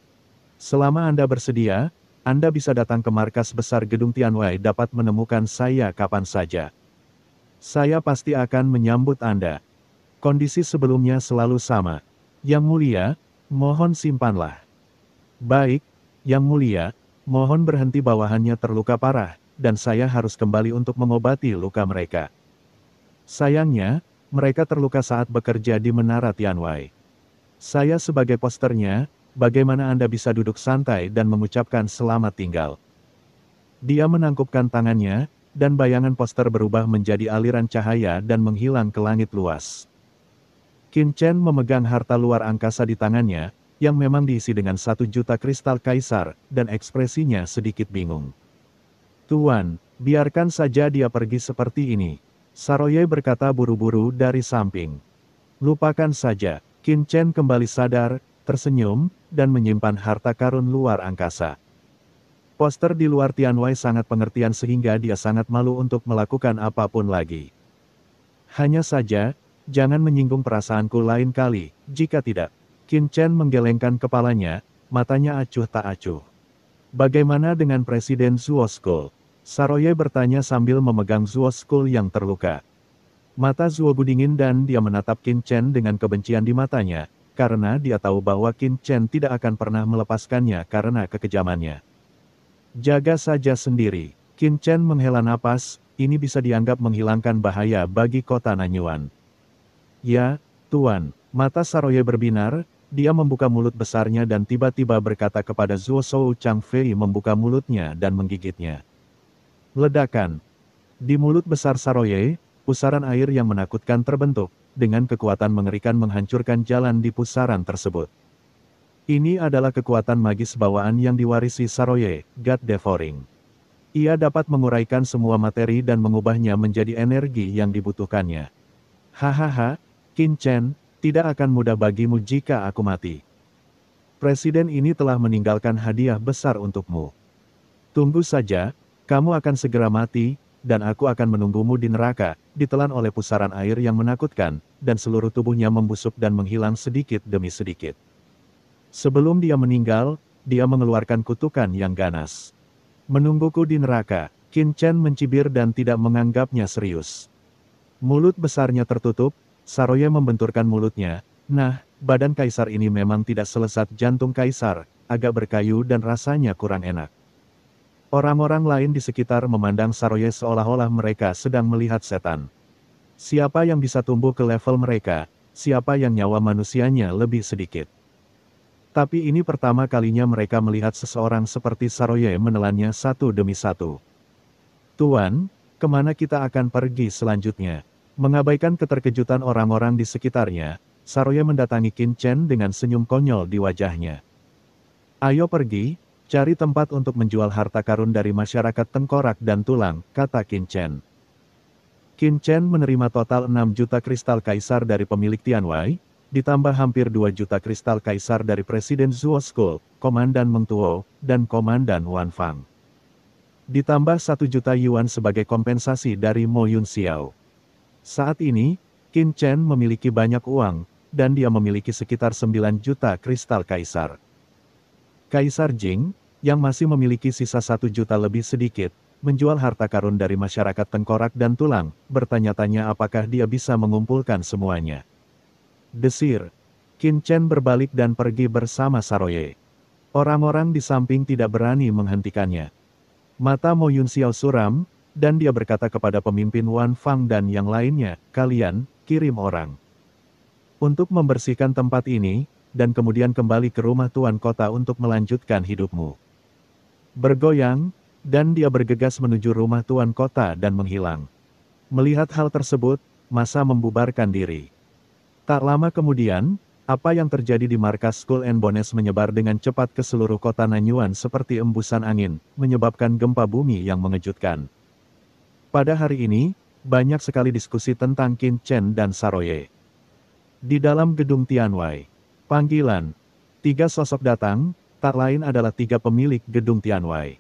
Selama Anda bersedia, Anda bisa datang ke markas besar gedung Tianwei dapat menemukan saya kapan saja. Saya pasti akan menyambut Anda. Kondisi sebelumnya selalu sama. Yang Mulia, mohon simpanlah. Baik, Yang Mulia, mohon berhenti bawahannya terluka parah, dan saya harus kembali untuk mengobati luka mereka. Sayangnya, mereka terluka saat bekerja di menara Tianwei. Saya sebagai posternya, bagaimana Anda bisa duduk santai dan mengucapkan selamat tinggal? Dia menangkupkan tangannya, dan bayangan poster berubah menjadi aliran cahaya dan menghilang ke langit luas. Qin Chen memegang harta luar angkasa di tangannya, yang memang diisi dengan 1 juta kristal kaisar, dan ekspresinya sedikit bingung. Tuan, biarkan saja dia pergi seperti ini. Saroye berkata buru-buru dari samping. Lupakan saja. Qin Chen kembali sadar, tersenyum, dan menyimpan harta karun luar angkasa. Poster di luar Tianwei sangat pengertian sehingga dia sangat malu untuk melakukan apapun lagi. Hanya saja, jangan menyinggung perasaanku lain kali, jika tidak. Qin Chen menggelengkan kepalanya, matanya acuh tak acuh. Bagaimana dengan Presiden Zuo School? Saroye bertanya sambil memegang Zuo School yang terluka. Mata Zuo dingin dan dia menatap Qin Chen dengan kebencian di matanya, karena dia tahu bahwa Qin Chen tidak akan pernah melepaskannya karena kekejamannya. Jaga saja sendiri. Qin Chen menghela napas, ini bisa dianggap menghilangkan bahaya bagi kota Nanyuan. Ya, Tuan. Mata Saroye berbinar, dia membuka mulut besarnya dan tiba-tiba berkata kepada Zuo Shou Chang Fei membuka mulutnya dan menggigitnya. Ledakan. Di mulut besar Saroye, pusaran air yang menakutkan terbentuk, dengan kekuatan mengerikan menghancurkan jalan di pusaran tersebut. Ini adalah kekuatan magis bawaan yang diwarisi Saroye, God Devouring. Ia dapat menguraikan semua materi dan mengubahnya menjadi energi yang dibutuhkannya. Hahaha, Qin Chen, tidak akan mudah bagimu jika aku mati. Presiden ini telah meninggalkan hadiah besar untukmu. Tunggu saja, kamu akan segera mati, dan aku akan menunggumu di neraka, ditelan oleh pusaran air yang menakutkan, dan seluruh tubuhnya membusuk dan menghilang sedikit demi sedikit. Sebelum dia meninggal, dia mengeluarkan kutukan yang ganas. Menungguku di neraka, Qin Chen mencibir dan tidak menganggapnya serius. Mulut besarnya tertutup, Saroye membenturkan mulutnya. Nah, badan kaisar ini memang tidak selesat jantung kaisar, agak berkayu dan rasanya kurang enak. Orang-orang lain di sekitar memandang Saroye seolah-olah mereka sedang melihat setan. Siapa yang bisa tumbuh ke level mereka, siapa yang nyawa manusianya lebih sedikit. Tapi ini pertama kalinya mereka melihat seseorang seperti Saroye menelannya satu demi satu. Tuan, kemana kita akan pergi selanjutnya? Mengabaikan keterkejutan orang-orang di sekitarnya, Saroye mendatangi Qin Chen dengan senyum konyol di wajahnya. Ayo pergi, cari tempat untuk menjual harta karun dari masyarakat tengkorak dan tulang, kata Qin Chen. Qin Chen menerima total 6 juta kristal kaisar dari pemilik Tianwei, ditambah hampir 2 juta kristal kaisar dari Presiden Zuo School, Komandan Meng Tuo, dan Komandan Wan Fang. Ditambah 1 juta yuan sebagai kompensasi dari Mo Yun Xiao. Saat ini, Qin Chen memiliki banyak uang, dan dia memiliki sekitar 9 juta kristal kaisar. Kaisar Jing, yang masih memiliki sisa 1 juta lebih sedikit, menjual harta karun dari masyarakat tengkorak dan tulang, bertanya-tanya apakah dia bisa mengumpulkan semuanya. Desir. Qin Chen berbalik dan pergi bersama Saroye. Orang-orang di samping tidak berani menghentikannya. Mata Mo Yun Xiao suram, dan dia berkata kepada pemimpin Wan Fang dan yang lainnya, kalian, kirim orang untuk membersihkan tempat ini, dan kemudian kembali ke rumah tuan kota untuk melanjutkan hidupmu. Bergoyang, dan dia bergegas menuju rumah tuan kota dan menghilang. Melihat hal tersebut, massa membubarkan diri. Tak lama kemudian, apa yang terjadi di markas Skull and Bones menyebar dengan cepat ke seluruh kota Nanyuan seperti embusan angin, menyebabkan gempa bumi yang mengejutkan. Pada hari ini, banyak sekali diskusi tentang Qin Chen dan Saroye. Di dalam gedung Tianwei, panggilan. 3 sosok datang, tak lain adalah 3 pemilik gedung Tianwei.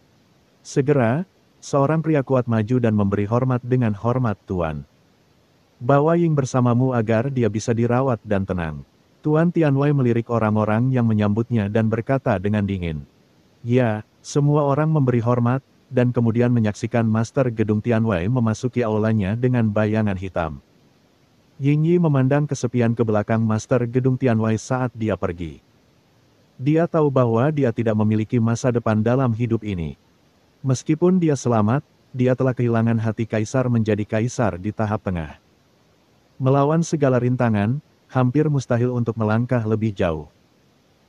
Segera, seorang pria kuat maju dan memberi hormat dengan hormat Tuan. Bawa Ying bersamamu agar dia bisa dirawat dan tenang. Tuan Tianwei melirik orang-orang yang menyambutnya dan berkata dengan dingin. Ya, semua orang memberi hormat, dan kemudian menyaksikan Master Gedung Tianwei memasuki aulanya dengan bayangan hitam. Ying Yi memandang kesepian ke belakang Master Gedung Tianwei saat dia pergi. Dia tahu bahwa dia tidak memiliki masa depan dalam hidup ini. Meskipun dia selamat, dia telah kehilangan hati kaisar menjadi kaisar di tahap tengah. Melawan segala rintangan, hampir mustahil untuk melangkah lebih jauh.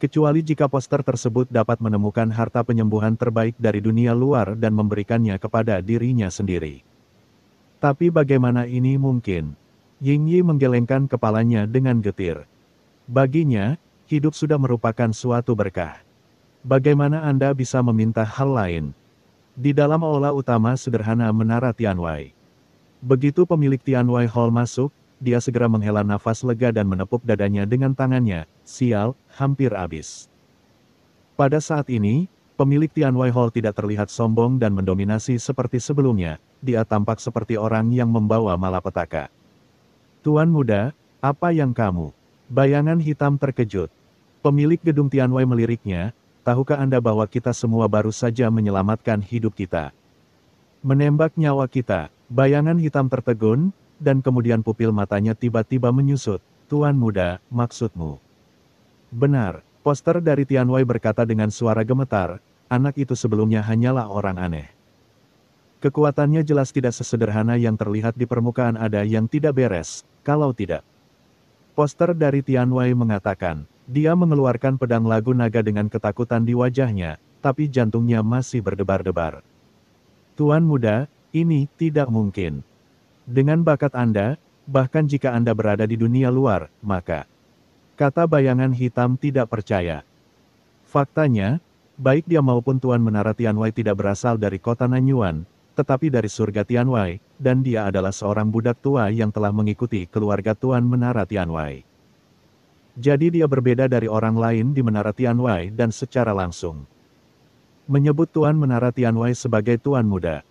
Kecuali jika poster tersebut dapat menemukan harta penyembuhan terbaik dari dunia luar dan memberikannya kepada dirinya sendiri. Tapi bagaimana ini mungkin? Ying Yi menggelengkan kepalanya dengan getir. Baginya, hidup sudah merupakan suatu berkah. Bagaimana Anda bisa meminta hal lain? Di dalam aula utama sederhana menara Tianwei. Begitu pemilik Tianwei Hall masuk, dia segera menghela nafas lega dan menepuk dadanya dengan tangannya. Sial, hampir habis. Pada saat ini, pemilik Tianwei Hall tidak terlihat sombong dan mendominasi seperti sebelumnya. Dia tampak seperti orang yang membawa malapetaka. Tuan muda, apa yang kamu? Bayangan hitam terkejut. Pemilik gedung Tianwei meliriknya, tahukah Anda bahwa kita semua baru saja menyelamatkan hidup kita? Menembak nyawa kita. Bayangan hitam tertegun, dan kemudian pupil matanya tiba-tiba menyusut. Tuan muda, maksudmu? Benar, poster dari Tianwei berkata dengan suara gemetar, anak itu sebelumnya hanyalah orang aneh. Kekuatannya jelas tidak sesederhana yang terlihat di permukaan, ada yang tidak beres, kalau tidak. Poster dari Tianwei mengatakan, dia mengeluarkan pedang lagu naga dengan ketakutan di wajahnya, tapi jantungnya masih berdebar-debar. Tuan muda, ini tidak mungkin. Dengan bakat Anda, bahkan jika Anda berada di dunia luar, maka kata bayangan hitam tidak percaya. Faktanya, baik dia maupun Tuan Menara Tianwei tidak berasal dari kota Nanyuan, tetapi dari surga Tianwei, dan dia adalah seorang budak tua yang telah mengikuti keluarga Tuan Menara Tianwei. Jadi dia berbeda dari orang lain di Menara Tianwei dan secara langsung menyebut Tuan Menara Tianwei sebagai Tuan Muda.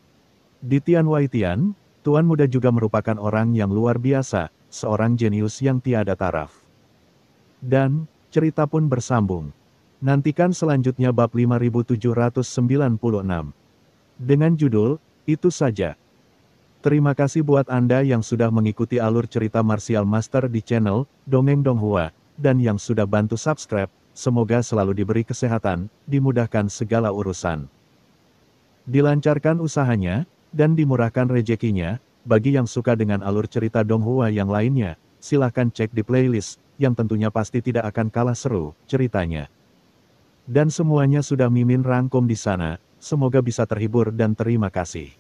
Di Tianwei Tian, Tuan Muda juga merupakan orang yang luar biasa, seorang jenius yang tiada taraf. Dan, cerita pun bersambung. Nantikan selanjutnya bab 5796. Dengan judul, itu saja. Terima kasih buat Anda yang sudah mengikuti alur cerita Martial Master di channel Dongeng Donghua, dan yang sudah bantu subscribe. Semoga selalu diberi kesehatan, dimudahkan segala urusan, dilancarkan usahanya, dan dimurahkan rezekinya. Bagi yang suka dengan alur cerita Donghua yang lainnya, silahkan cek di playlist, yang tentunya pasti tidak akan kalah seru ceritanya. Dan semuanya sudah Mimin rangkum di sana, semoga bisa terhibur dan terima kasih.